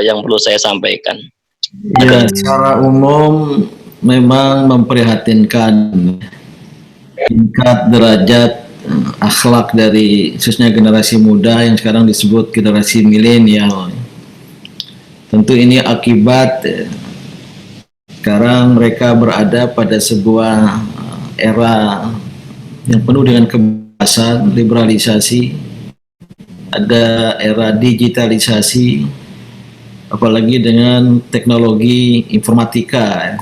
[SPEAKER 8] yang perlu saya sampaikan.
[SPEAKER 1] Ya, secara umum memang memprihatinkan tingkat derajat akhlak dari khususnya generasi muda yang sekarang disebut generasi milenial. Tentu ini akibat sekarang mereka berada pada sebuah era yang penuh dengan kebebasan, liberalisasi, ada era digitalisasi, apalagi dengan teknologi informatika.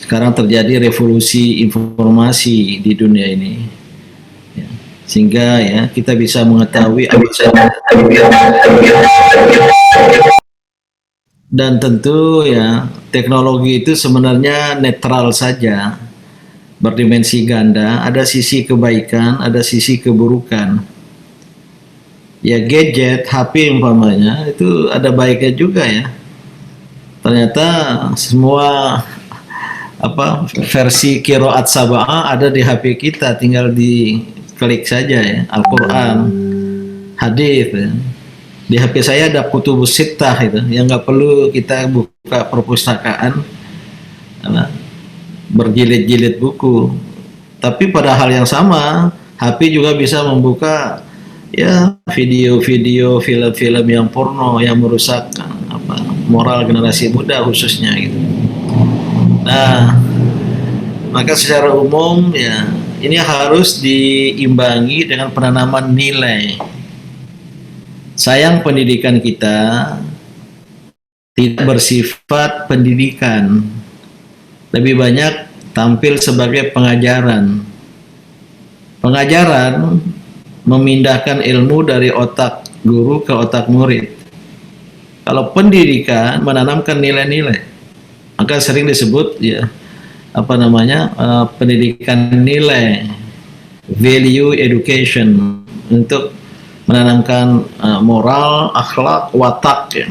[SPEAKER 1] Sekarang terjadi revolusi informasi di dunia ini, ya, sehingga ya kita bisa mengetahui dan tentu ya teknologi itu sebenarnya netral saja, berdimensi ganda, ada sisi kebaikan, ada sisi keburukan. Ya gadget, HP umpamanya itu ada baiknya juga ya. Ternyata semua versi Qiraat Sab'ah ada di HP kita, tinggal diklik saja ya. Al-Quran, hadis ya. Di HP saya ada Kutubus Sittah itu, yang nggak perlu kita buka perpustakaan berjilid-jilid buku. Tapi pada hal yang sama, HP juga bisa membuka ya video-video, film-film yang porno yang merusak moral generasi muda khususnya gitu. Nah, maka secara umum ya ini harus diimbangi dengan penanaman nilai. Sayang pendidikan kita tidak bersifat pendidikan, lebih banyak tampil sebagai pengajaran. Pengajaran memindahkan ilmu dari otak guru ke otak murid. Kalau pendidikan menanamkan nilai-nilai, maka sering disebut ya pendidikan nilai, value education, untuk menanamkan moral, akhlak, watak ya.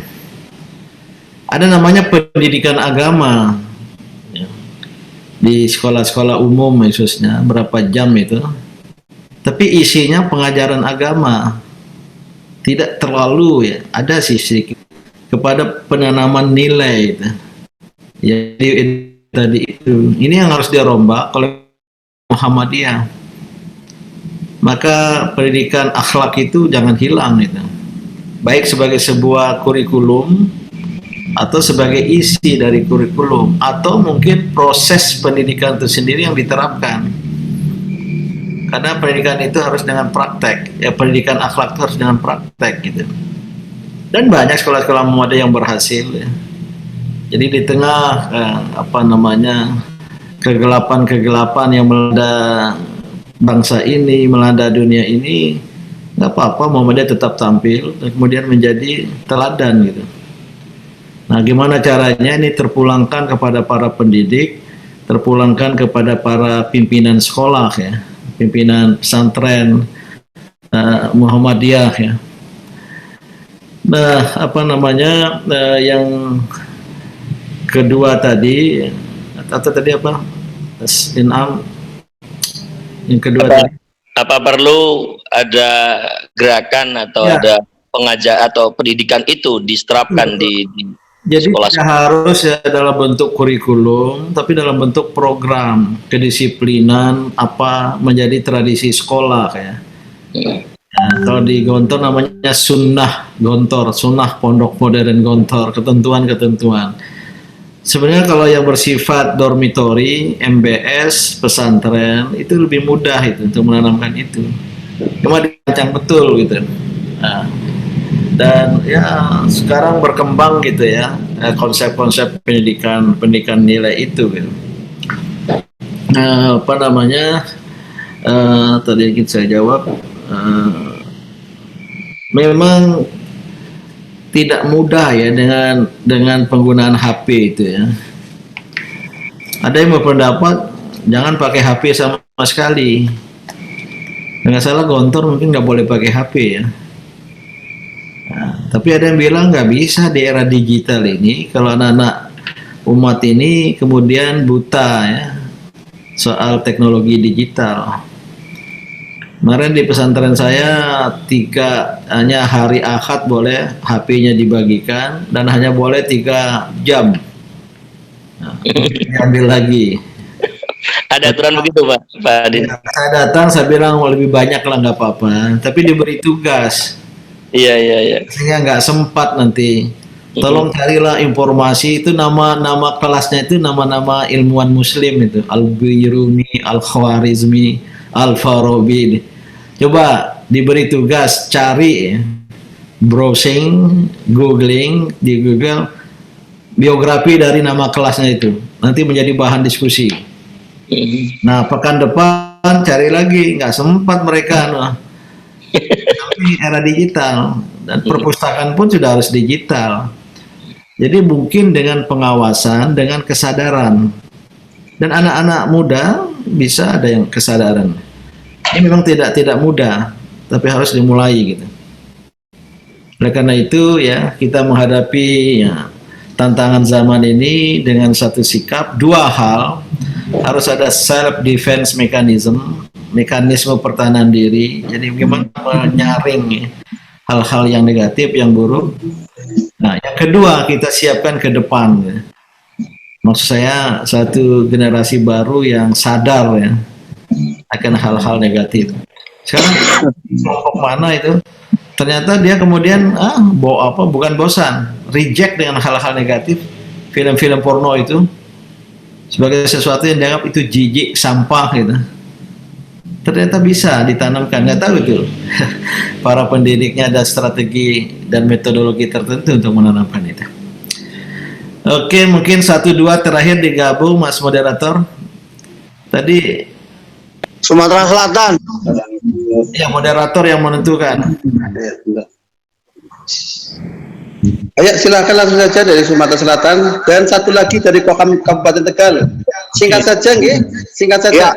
[SPEAKER 1] Ada namanya pendidikan agama ya, di sekolah-sekolah umum khususnya, berapa jam itu, tapi isinya pengajaran agama, tidak terlalu ya, ada sisi kepada penanaman nilai itu. Jadi tadi itu. Ini yang harus dirombak oleh Muhammadiyah. Maka pendidikan akhlak itu jangan hilang itu. Baik sebagai sebuah kurikulum atau sebagai isi dari kurikulum atau mungkin proses pendidikan itu sendiri yang diterapkan. Karena pendidikan itu harus dengan praktek. Ya, pendidikan akhlak itu harus dengan praktek gitu. Dan banyak sekolah-sekolah Muhammadiyah yang berhasil ya. Jadi di tengah kegelapan-kegelapan yang melanda bangsa ini, melanda dunia ini, nggak apa-apa Muhammadiyah tetap tampil dan kemudian menjadi teladan gitu. Nah, gimana caranya ini terpulangkan kepada para pendidik, terpulangkan kepada para pimpinan sekolah ya, pimpinan pesantren Muhammadiyah ya. Nah, yang kedua tadi atau tadi apa? Inam. Yang kedua tadi.
[SPEAKER 8] Apa perlu ada gerakan atau
[SPEAKER 1] Ya.
[SPEAKER 8] ada pengajar atau pendidikan itu diterapkan di
[SPEAKER 1] Jadi
[SPEAKER 8] sekolah?
[SPEAKER 1] tidak harus ya dalam bentuk kurikulum, tapi dalam bentuk program kedisiplinan apa menjadi tradisi sekolah ya. Nah, kalau di Gontor namanya sunnah Gontor, sunnah pondok modern Gontor, ketentuan-ketentuan. Sebenarnya kalau yang bersifat dormitory, MBS, pesantren itu lebih mudah itu untuk menanamkan itu. Cuma dirancang betul gitu. Nah, dan ya sekarang berkembang gitu ya konsep-konsep pendidikan nilai itu gitu. Tadi saya jawab. Memang tidak mudah ya dengan penggunaan HP itu ya. Ada yang berpendapat jangan pakai HP sama sekali. Nggak salah Gontor mungkin nggak boleh pakai HP ya. Nah, tapi ada yang bilang nggak bisa di era digital ini kalau anak-anak umat ini kemudian buta ya soal teknologi digital. Kemarin di pesantren saya hanya hari Ahad boleh HP-nya dibagikan dan hanya boleh 3 jam. Nah, diambil lagi.
[SPEAKER 8] Ada aturan begitu Pak Adin?
[SPEAKER 1] Saya datang, saya bilang lebih banyak lah nggak apa-apa, tapi diberi tugas.
[SPEAKER 8] Iya.
[SPEAKER 1] Sehingga nggak sempat nanti. Tolong carilah informasi itu nama kelasnya itu nama-nama ilmuwan Muslim itu Al-Biruni, Al-Khwarizmi, Al-Farabi. Coba diberi tugas cari browsing, googling di Google biografi dari nama kelasnya itu. Nanti menjadi bahan diskusi. Nah, pekan depan cari lagi, nggak sempat mereka. Tapi era digital dan perpustakaan pun sudah harus digital. Jadi mungkin dengan pengawasan, dengan kesadaran. Dan anak-anak muda bisa ada yang kesadaran. Ini memang tidak mudah, tapi harus dimulai gitu. Oleh karena itu ya kita menghadapi ya, tantangan zaman ini dengan satu sikap, 2 hal. Harus ada self defense mekanisme pertahanan diri. Jadi bagaimana menyaring ya, hal-hal yang negatif, yang buruk. Nah, yang kedua kita siapkan ke depan. Ya. Maksud saya satu generasi baru yang sadar ya akan hal-hal negatif. Sekarang kelompok mana itu? Ternyata dia kemudian bukan bosan, reject dengan hal-hal negatif, film-film porno itu sebagai sesuatu yang dianggap itu jijik, sampah gitu. Ternyata bisa ditanamkan, nggak tahu itu. Para pendidiknya ada strategi dan metodologi tertentu untuk menanamkan itu. Oke, mungkin 1-2 terakhir digabung, Mas Moderator. Tadi
[SPEAKER 2] Sumatera Selatan.
[SPEAKER 1] ya moderator yang menentukan.
[SPEAKER 2] Ayo silakan langsung saja dari Sumatera Selatan dan satu lagi dari Kabupaten Tegal. Singkat saja, nggih. Singkat saja.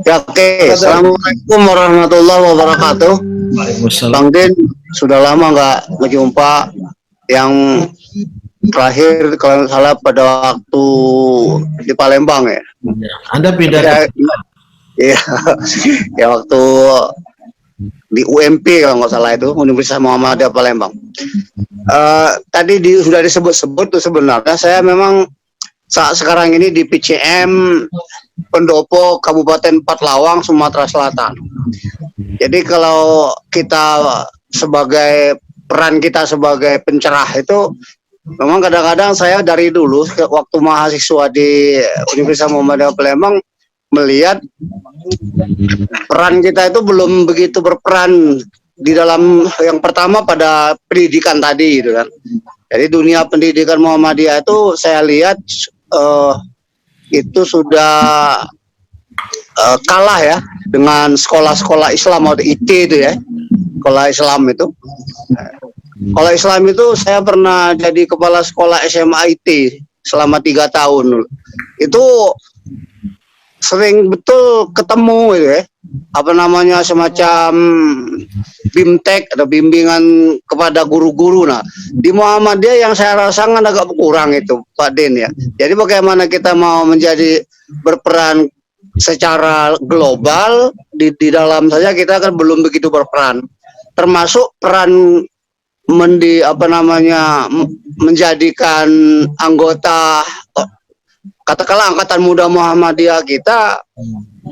[SPEAKER 2] Ya, oke. Assalamualaikum warahmatullahi wabarakatuh.
[SPEAKER 1] Waalaikumsalam.
[SPEAKER 2] Bang Din, sudah lama nggak berjumpa. Yang terakhir kalau salah pada waktu di Palembang ya.
[SPEAKER 1] Anda pindah ke
[SPEAKER 2] Iya, ya waktu di UMP kalau nggak salah itu Universitas Muhammadiyah Palembang. Tadi sudah disebut-sebut tuh sebenarnya saya memang
[SPEAKER 9] saat sekarang ini di PCM Pendopo Kabupaten Patlawang, Sumatera Selatan. Jadi kalau kita sebagai peran kita sebagai pencerah itu memang kadang-kadang saya dari dulu waktu mahasiswa di Universitas Muhammadiyah Palembang melihat peran kita itu belum begitu berperan di dalam yang pertama pada pendidikan tadi gitu kan. Jadi dunia pendidikan Muhammadiyah itu saya lihat itu sudah kalah ya dengan sekolah-sekolah Islam atau IT itu ya. Sekolah Islam itu. Sekolah Islam itu saya pernah jadi kepala sekolah SMA IT selama 3 tahun. Itu sering betul ketemu gitu ya. Apa namanya semacam BIMTEK atau bimbingan kepada guru-guru. Nah, di Muhammadiyah yang saya rasakan agak kurang itu, Pak Den ya. Jadi bagaimana kita mau menjadi berperan secara global di dalam saja kita kan belum begitu berperan. Termasuk peran menjadikan anggota katakanlah angkatan muda Muhammadiyah kita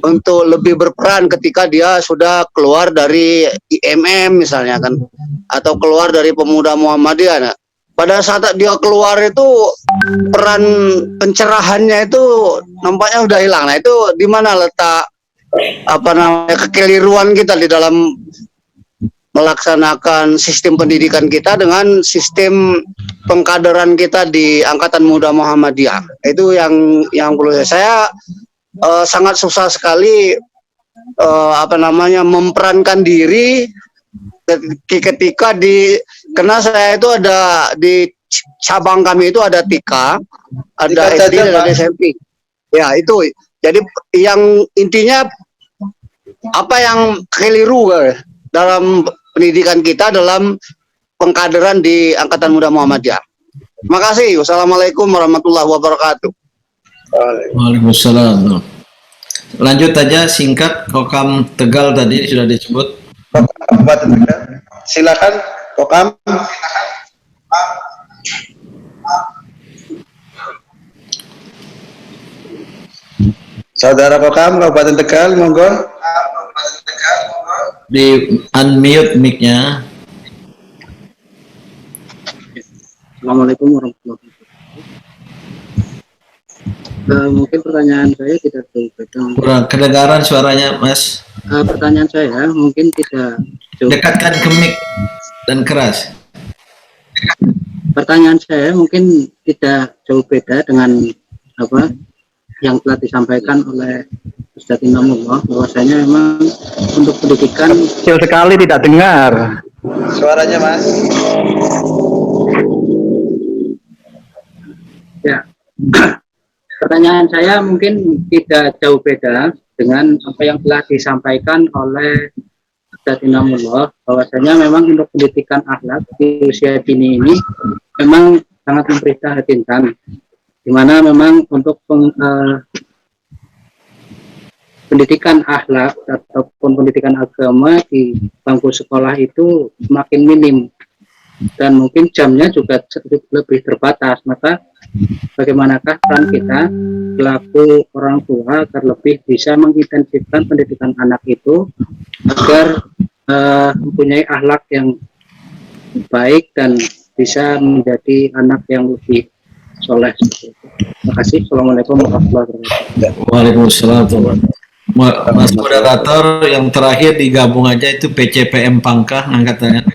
[SPEAKER 9] untuk lebih berperan ketika dia sudah keluar dari IMM misalnya kan, atau keluar dari pemuda Muhammadiyah. Nah, pada saat dia keluar itu peran pencerahannya itu nampaknya udah hilang. Nah, itu di mana letak kekeliruan kita di dalam melaksanakan sistem pendidikan kita dengan sistem pengkaderan kita di Angkatan Muda Muhammadiyah. Itu yang perlu saya sangat susah sekali memperankan diri ketika karena saya itu ada di cabang kami itu ada TIKA, ada SD dan ada SMP. Ya, itu. Jadi yang intinya apa yang keliru dalam pendidikan kita dalam pengkaderan di Angkatan Muda Muhammadiyah. Terima kasih. Wassalamualaikum warahmatullahi wabarakatuh.
[SPEAKER 1] Waalaikumsalam. Lanjut aja singkat, Kokam Tegal tadi sudah disebut.
[SPEAKER 2] Silakan Kokam. Saudara Kokam Kabupaten Tegal, monggo.
[SPEAKER 1] Di unmute mic-nya.
[SPEAKER 10] Assalamualaikum warahmatullahi wabarakatuh. Mungkin pertanyaan saya tidak jauh.
[SPEAKER 1] Kurang kedengaran suaranya, Mas.
[SPEAKER 10] Pertanyaan saya mungkin tidak jauh.
[SPEAKER 1] Dekatkan ke mic dan keras.
[SPEAKER 10] Pertanyaan saya mungkin tidak jauh beda dengan apa yang telah disampaikan oleh Ustadz Inamullah, bahwasanya memang untuk pendidikan
[SPEAKER 3] Kecil sekali, tidak dengar.
[SPEAKER 2] Suaranya, Mas.
[SPEAKER 10] Ya. Pertanyaan saya mungkin tidak jauh beda dengan apa yang telah disampaikan oleh Ustadz Inamullah, bahwasanya memang untuk pendidikan akhlak di usia dini ini memang sangat memprihatinkan, di mana memang untuk pendidikan akhlak ataupun pendidikan agama di bangku sekolah itu semakin minim dan mungkin jamnya juga lebih terbatas. Maka bagaimanakah peran kita selaku orang tua agar lebih bisa mengintensifkan pendidikan anak itu agar mempunyai akhlak yang baik dan bisa menjadi anak yang lebih soleh. Terima kasih. Assalamualaikum warahmatullahi wabarakatuh.
[SPEAKER 1] Waalaikumsalam. Mas moderator yang terakhir digabung aja itu PCPM Pangkah, angkat tangan.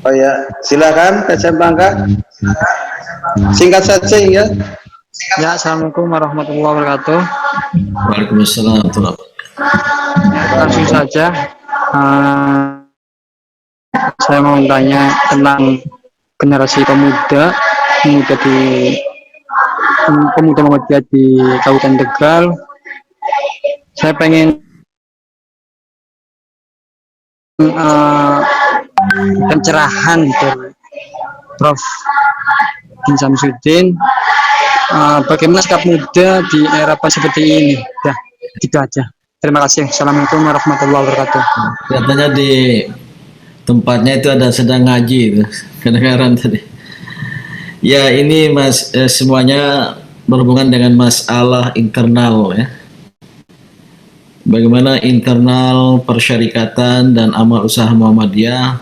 [SPEAKER 2] Oh ya, silakan PCPM Pangkah. Singkat saja ya.
[SPEAKER 3] Ya, Assalamualaikum warahmatullahi wabarakatuh.
[SPEAKER 1] Waalaikumsalam.
[SPEAKER 3] Langsung saja, saya mau tanya tentang generasi pemuda Muhammadiyah di Kabupaten Tegal. Saya pengen pencerahan dari Prof. Din Samsudin, bagaimana sikap muda di era seperti ini. Ya, gitu aja. Terima kasih. Assalamualaikum warahmatullahi wabarakatuh.
[SPEAKER 1] Katanya di tempatnya itu ada sedang ngaji itu, kedengaran tadi. Ya ini Mas, semuanya berhubungan dengan masalah internal ya. Bagaimana internal persyarikatan dan amal usaha Muhammadiyah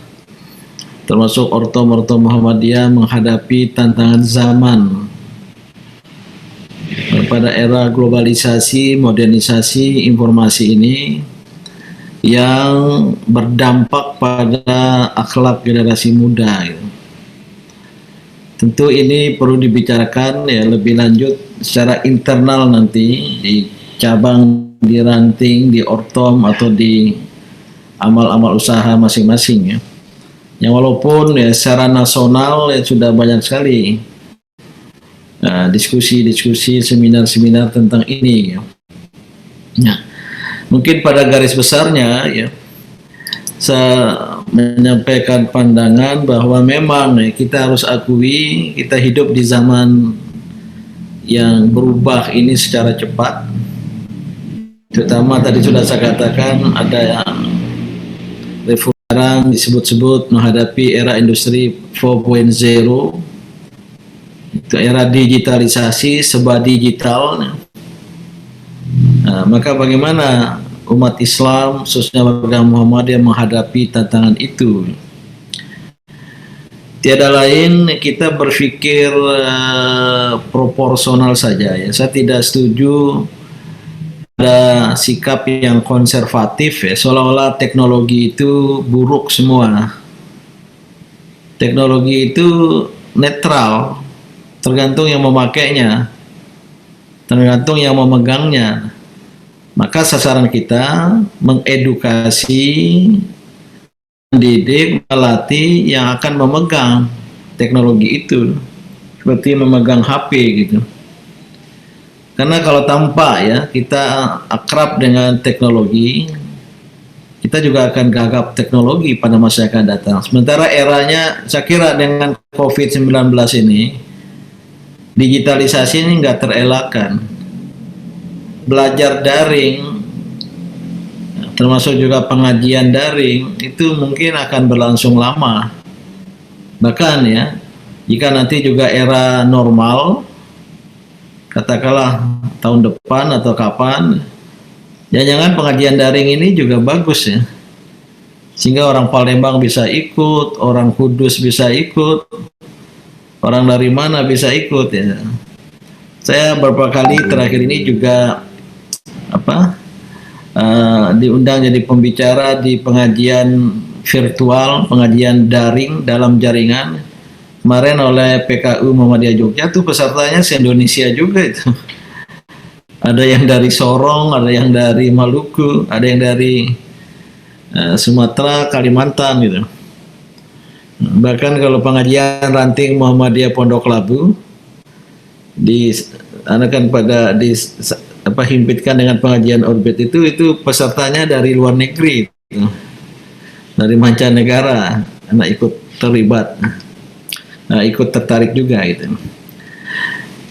[SPEAKER 1] termasuk orto-orto Muhammadiyah menghadapi tantangan zaman pada era globalisasi, modernisasi informasi ini yang berdampak pada akhlak generasi muda gitu. Tentu ini perlu dibicarakan ya lebih lanjut secara internal nanti di cabang, di ranting, di ortom atau di amal-amal usaha masing-masing ya. Yang walaupun ya secara nasional ya sudah banyak sekali diskusi-diskusi, seminar-seminar tentang ini ya. Nah, mungkin pada garis besarnya ya saya menyampaikan pandangan bahwa memang ya, kita harus akui kita hidup di zaman yang berubah ini secara cepat. Terutama tadi sudah saya katakan ada yang sekarang disebut-sebut menghadapi era industri 4.0, itu era digitalisasi, serba digital. Nah, maka bagaimana umat Islam, khususnya warga Muhammadiyah menghadapi tantangan itu? Tiada lain kita berpikir proporsional saja ya. Saya tidak setuju ada sikap yang konservatif ya, seolah-olah teknologi itu buruk semua. Teknologi itu netral, tergantung yang memakainya, tergantung yang memegangnya. Maka sasaran kita mengedukasi, mendidik, melatih yang akan memegang teknologi itu, seperti memegang HP gitu. Karena kalau tanpa ya kita akrab dengan teknologi, kita juga akan gagap teknologi pada masa yang akan datang. Sementara eranya, saya kira dengan COVID-19 ini, digitalisasi ini nggak terelakkan. Belajar daring, termasuk juga pengajian daring, itu mungkin akan berlangsung lama. Bahkan ya, jika nanti juga era normal, katakanlah tahun depan atau kapan, jangan-jangan pengajian daring ini juga bagus ya, sehingga orang Palembang bisa ikut, orang Kudus bisa ikut, orang dari mana bisa ikut ya. Saya beberapa kali terakhir ini juga diundang jadi pembicara di pengajian virtual, pengajian daring dalam jaringan. Kemarin oleh PKU Muhammadiyah Jogja tuh pesertanya se-Indonesia juga itu. Ada yang dari Sorong, ada yang dari Maluku, ada yang dari Sumatera, Kalimantan gitu. Bahkan kalau pengajian ranting Muhammadiyah Pondok Labu himpitkan dengan pengajian orbit itu pesertanya dari luar negeri gitu. Dari mancanegara, anak ikut terlibat. Ikut tertarik juga gitu.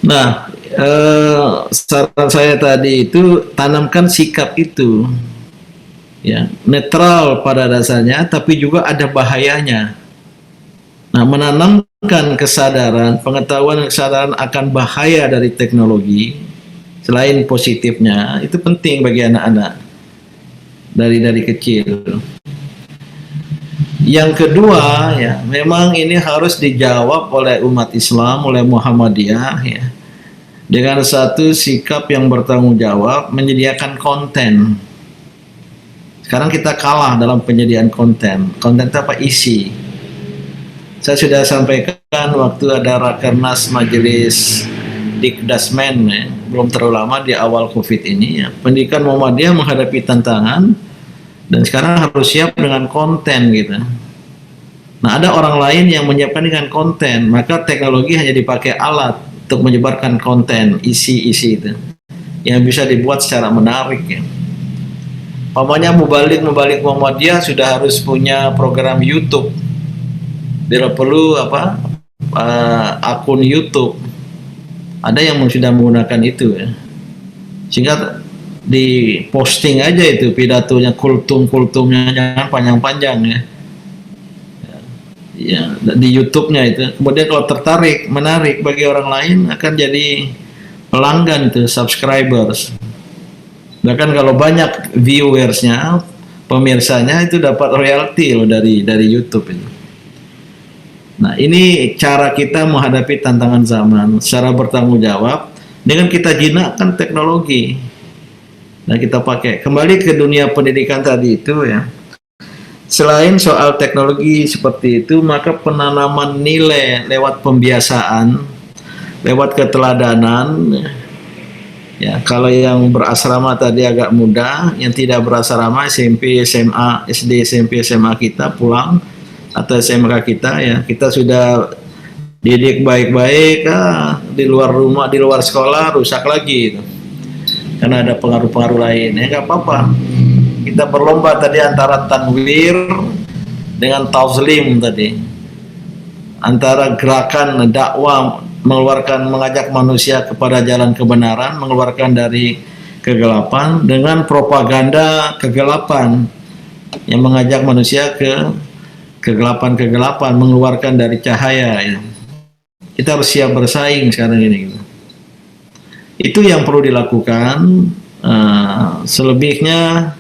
[SPEAKER 1] Nah, saran saya tadi itu tanamkan sikap itu, ya netral pada dasarnya, tapi juga ada bahayanya. Nah, menanamkan kesadaran, pengetahuan dan kesadaran akan bahaya dari teknologi, selain positifnya, itu penting bagi anak-anak dari kecil. Yang kedua ya, memang ini harus dijawab oleh umat Islam, oleh Muhammadiyah ya, dengan satu sikap yang bertanggung jawab menyediakan konten. Sekarang kita kalah dalam penyediaan konten. Konten itu apa? Isi. Saya sudah sampaikan waktu ada Rakernas Majelis Dikdasmen ya, belum terlalu lama di awal COVID ini ya, pendidikan Muhammadiyah menghadapi tantangan dan sekarang harus siap dengan konten gitu. Nah, ada orang lain yang menyiapkan dengan konten, maka teknologi hanya dipakai alat untuk menyebarkan konten, isi-isi itu yang bisa dibuat secara menarik ya. Pamannya mubalik Muhammadiyah sudah harus punya program YouTube. Bila perlu akun YouTube. Ada yang sudah menggunakan itu ya. Sehingga di posting aja itu pidatonya, kultumnya jangan panjang-panjang ya. ya di YouTube-nya itu. Kemudian kalau tertarik, menarik bagi orang lain, akan jadi pelanggan tuh, subscribers. Bahkan kalau banyak viewersnya, pemirsanya itu dapat royalti loh dari YouTube itu. Nah, ini cara kita menghadapi tantangan zaman secara bertanggung jawab dengan kita jinakkan teknologi. Nah, kita pakai kembali ke dunia pendidikan tadi itu ya. Selain soal teknologi seperti itu, maka penanaman nilai lewat pembiasaan, lewat keteladanan. Ya, kalau yang berasrama tadi agak mudah, yang tidak berasrama SMP, SMA, SD, SMP, SMA kita pulang atau SMK kita ya, kita sudah didik baik-baik, di luar rumah, di luar sekolah rusak lagi itu. Karena ada pengaruh-pengaruh lain, ya nggak apa-apa. Kita berlomba tadi antara tanwir dengan tazlim tadi, antara gerakan dakwah mengajak manusia kepada jalan kebenaran, mengeluarkan dari kegelapan, dengan propaganda kegelapan yang mengajak manusia ke kegelapan-kegelapan, mengeluarkan dari cahaya ya. Kita harus siap bersaing sekarang ini gitu. Itu yang perlu dilakukan. Selebihnya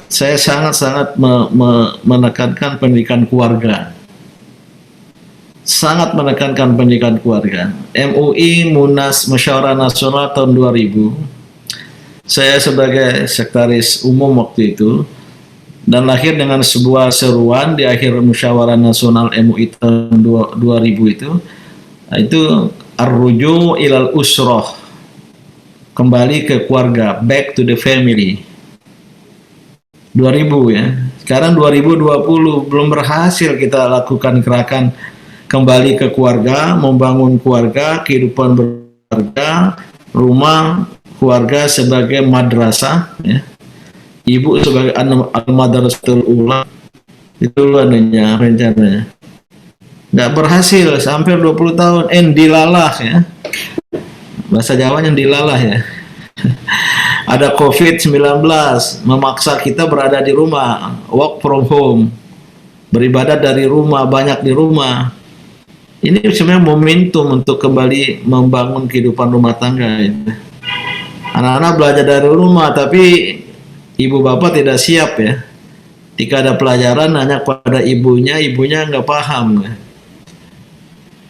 [SPEAKER 1] saya sangat-sangat menekankan pendidikan keluarga. Sangat menekankan pendidikan keluarga. MUI Munas Musyawarah Nasional tahun 2000, saya sebagai sekretaris umum waktu itu, dan lahir dengan sebuah seruan di akhir Musyawarah Nasional MUI tahun 2000 itu ar-ruju ilal usroh, kembali ke keluarga, back to the family. 2000 ya. Sekarang 2020 belum berhasil kita lakukan gerakan kembali ke keluarga, membangun keluarga, kehidupan berkeluarga, rumah keluarga sebagai madrasah ya. Ibu sebagai al-madrasatul ula. Itu adanya rencananya. Nggak berhasil sampai 20 tahun, dilalah ya. Bahasa Jawanya dilalah ya. Ada COVID-19 memaksa kita berada di rumah, work from home, beribadah dari rumah, banyak di rumah. Ini sebenarnya momentum untuk kembali membangun kehidupan rumah tangga. Anak-anak belajar dari rumah, tapi ibu bapak tidak siap ya. Ketika ada pelajaran nanya pada ibunya nggak paham.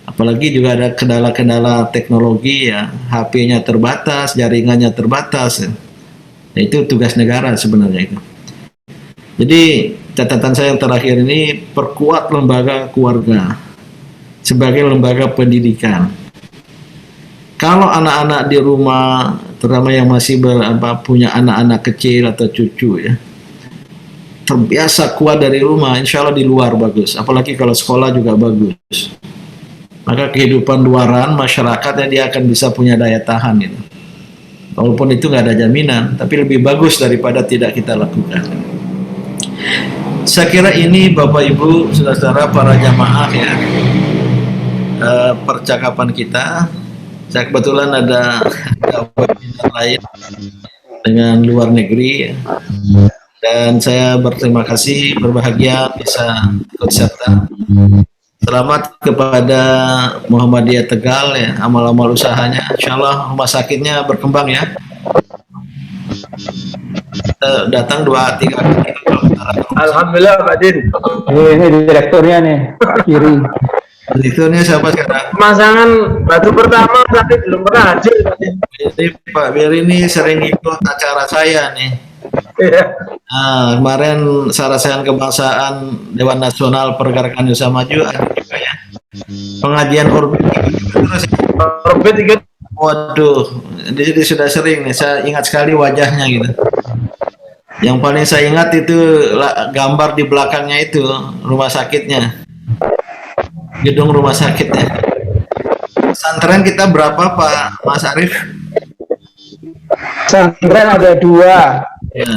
[SPEAKER 1] Apalagi juga ada kendala-kendala teknologi ya, HP-nya terbatas, jaringannya terbatas. Ya. Itu tugas negara sebenarnya itu. Jadi catatan saya yang terakhir ini, perkuat lembaga keluarga sebagai lembaga pendidikan. Kalau anak-anak di rumah, terutama yang masih punya anak-anak kecil atau cucu ya, terbiasa kuat dari rumah, insya Allah di luar bagus. Apalagi kalau sekolah juga bagus. Maka kehidupan luaran masyarakatnya dia akan bisa punya daya tahan gitu. Walaupun itu nggak ada jaminan, tapi lebih bagus daripada tidak kita lakukan. Saya kira ini Bapak Ibu, saudara-saudara, para jamaah ya, percakapan kita. Saya kebetulan ada webinar lain dengan luar negeri ya. Dan saya berterima kasih, berbahagia bisa ikut serta. Selamat kepada Muhammadiyah Tegal ya, amal-amal usahanya. Insyaallah rumah sakitnya berkembang ya. Kita datang 2-3 kali.
[SPEAKER 11] Alhamdulillah Pak Din.
[SPEAKER 12] Ini direkturnya nih, Pak Kiri.
[SPEAKER 1] Direkturnya siapa sekarang?
[SPEAKER 11] Pemasangan batu pertama tapi belum pernah hadir Pak Din.
[SPEAKER 1] Jadi Pak Bir ini sering ikut acara saya nih. Nah, kemarin Sarasehan Kebangsaan Dewan Nasional Pergerakan Indonesia Maju ada juga ya. Pengajian orbit terus.
[SPEAKER 11] Orbit ikut.
[SPEAKER 1] Waduh, jadi sudah sering nih. Saya ingat sekali wajahnya gitu. Yang paling saya ingat itu gambar di belakangnya itu rumah sakitnya, gedung rumah sakitnya. Pesantren kita berapa Pak Mas Arief?
[SPEAKER 12] Pesantren ada 2.
[SPEAKER 1] Ya.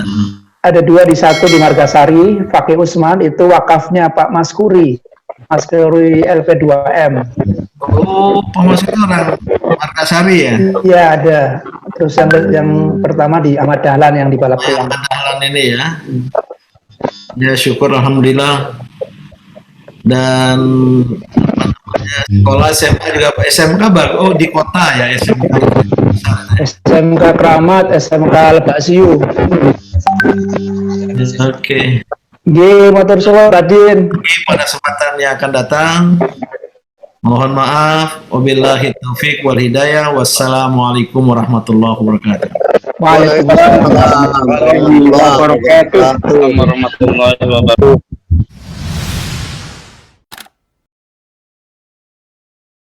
[SPEAKER 12] Ada 2 di satu di Margasari, Fakih Usman itu wakafnya Pak Mas Kuri LP2M.
[SPEAKER 1] Oh, Pak Mas itu orang Margasari ya?
[SPEAKER 12] Iya ada. Terus yang pertama di Ahmad Dahlan yang di Balapulang.
[SPEAKER 1] Ahmad Dahlan ini ya. Ya syukur alhamdulillah dan sekolah SMA juga Pak. SMK oh di kota ya SMK.
[SPEAKER 12] SMK Keramat, SMK Lebak Siu.
[SPEAKER 1] Oke.
[SPEAKER 12] Nggih, matur suwun Raden.
[SPEAKER 1] Pada kesempatan yang akan datang, mohon maaf. Wabillahi taufik wal hidayah. Wassalamualaikum warahmatullahi wabarakatuh.
[SPEAKER 12] Waalaikumsalam warahmatullahi wabarakatuh.
[SPEAKER 13] Warahmatullahi wabarakatuh.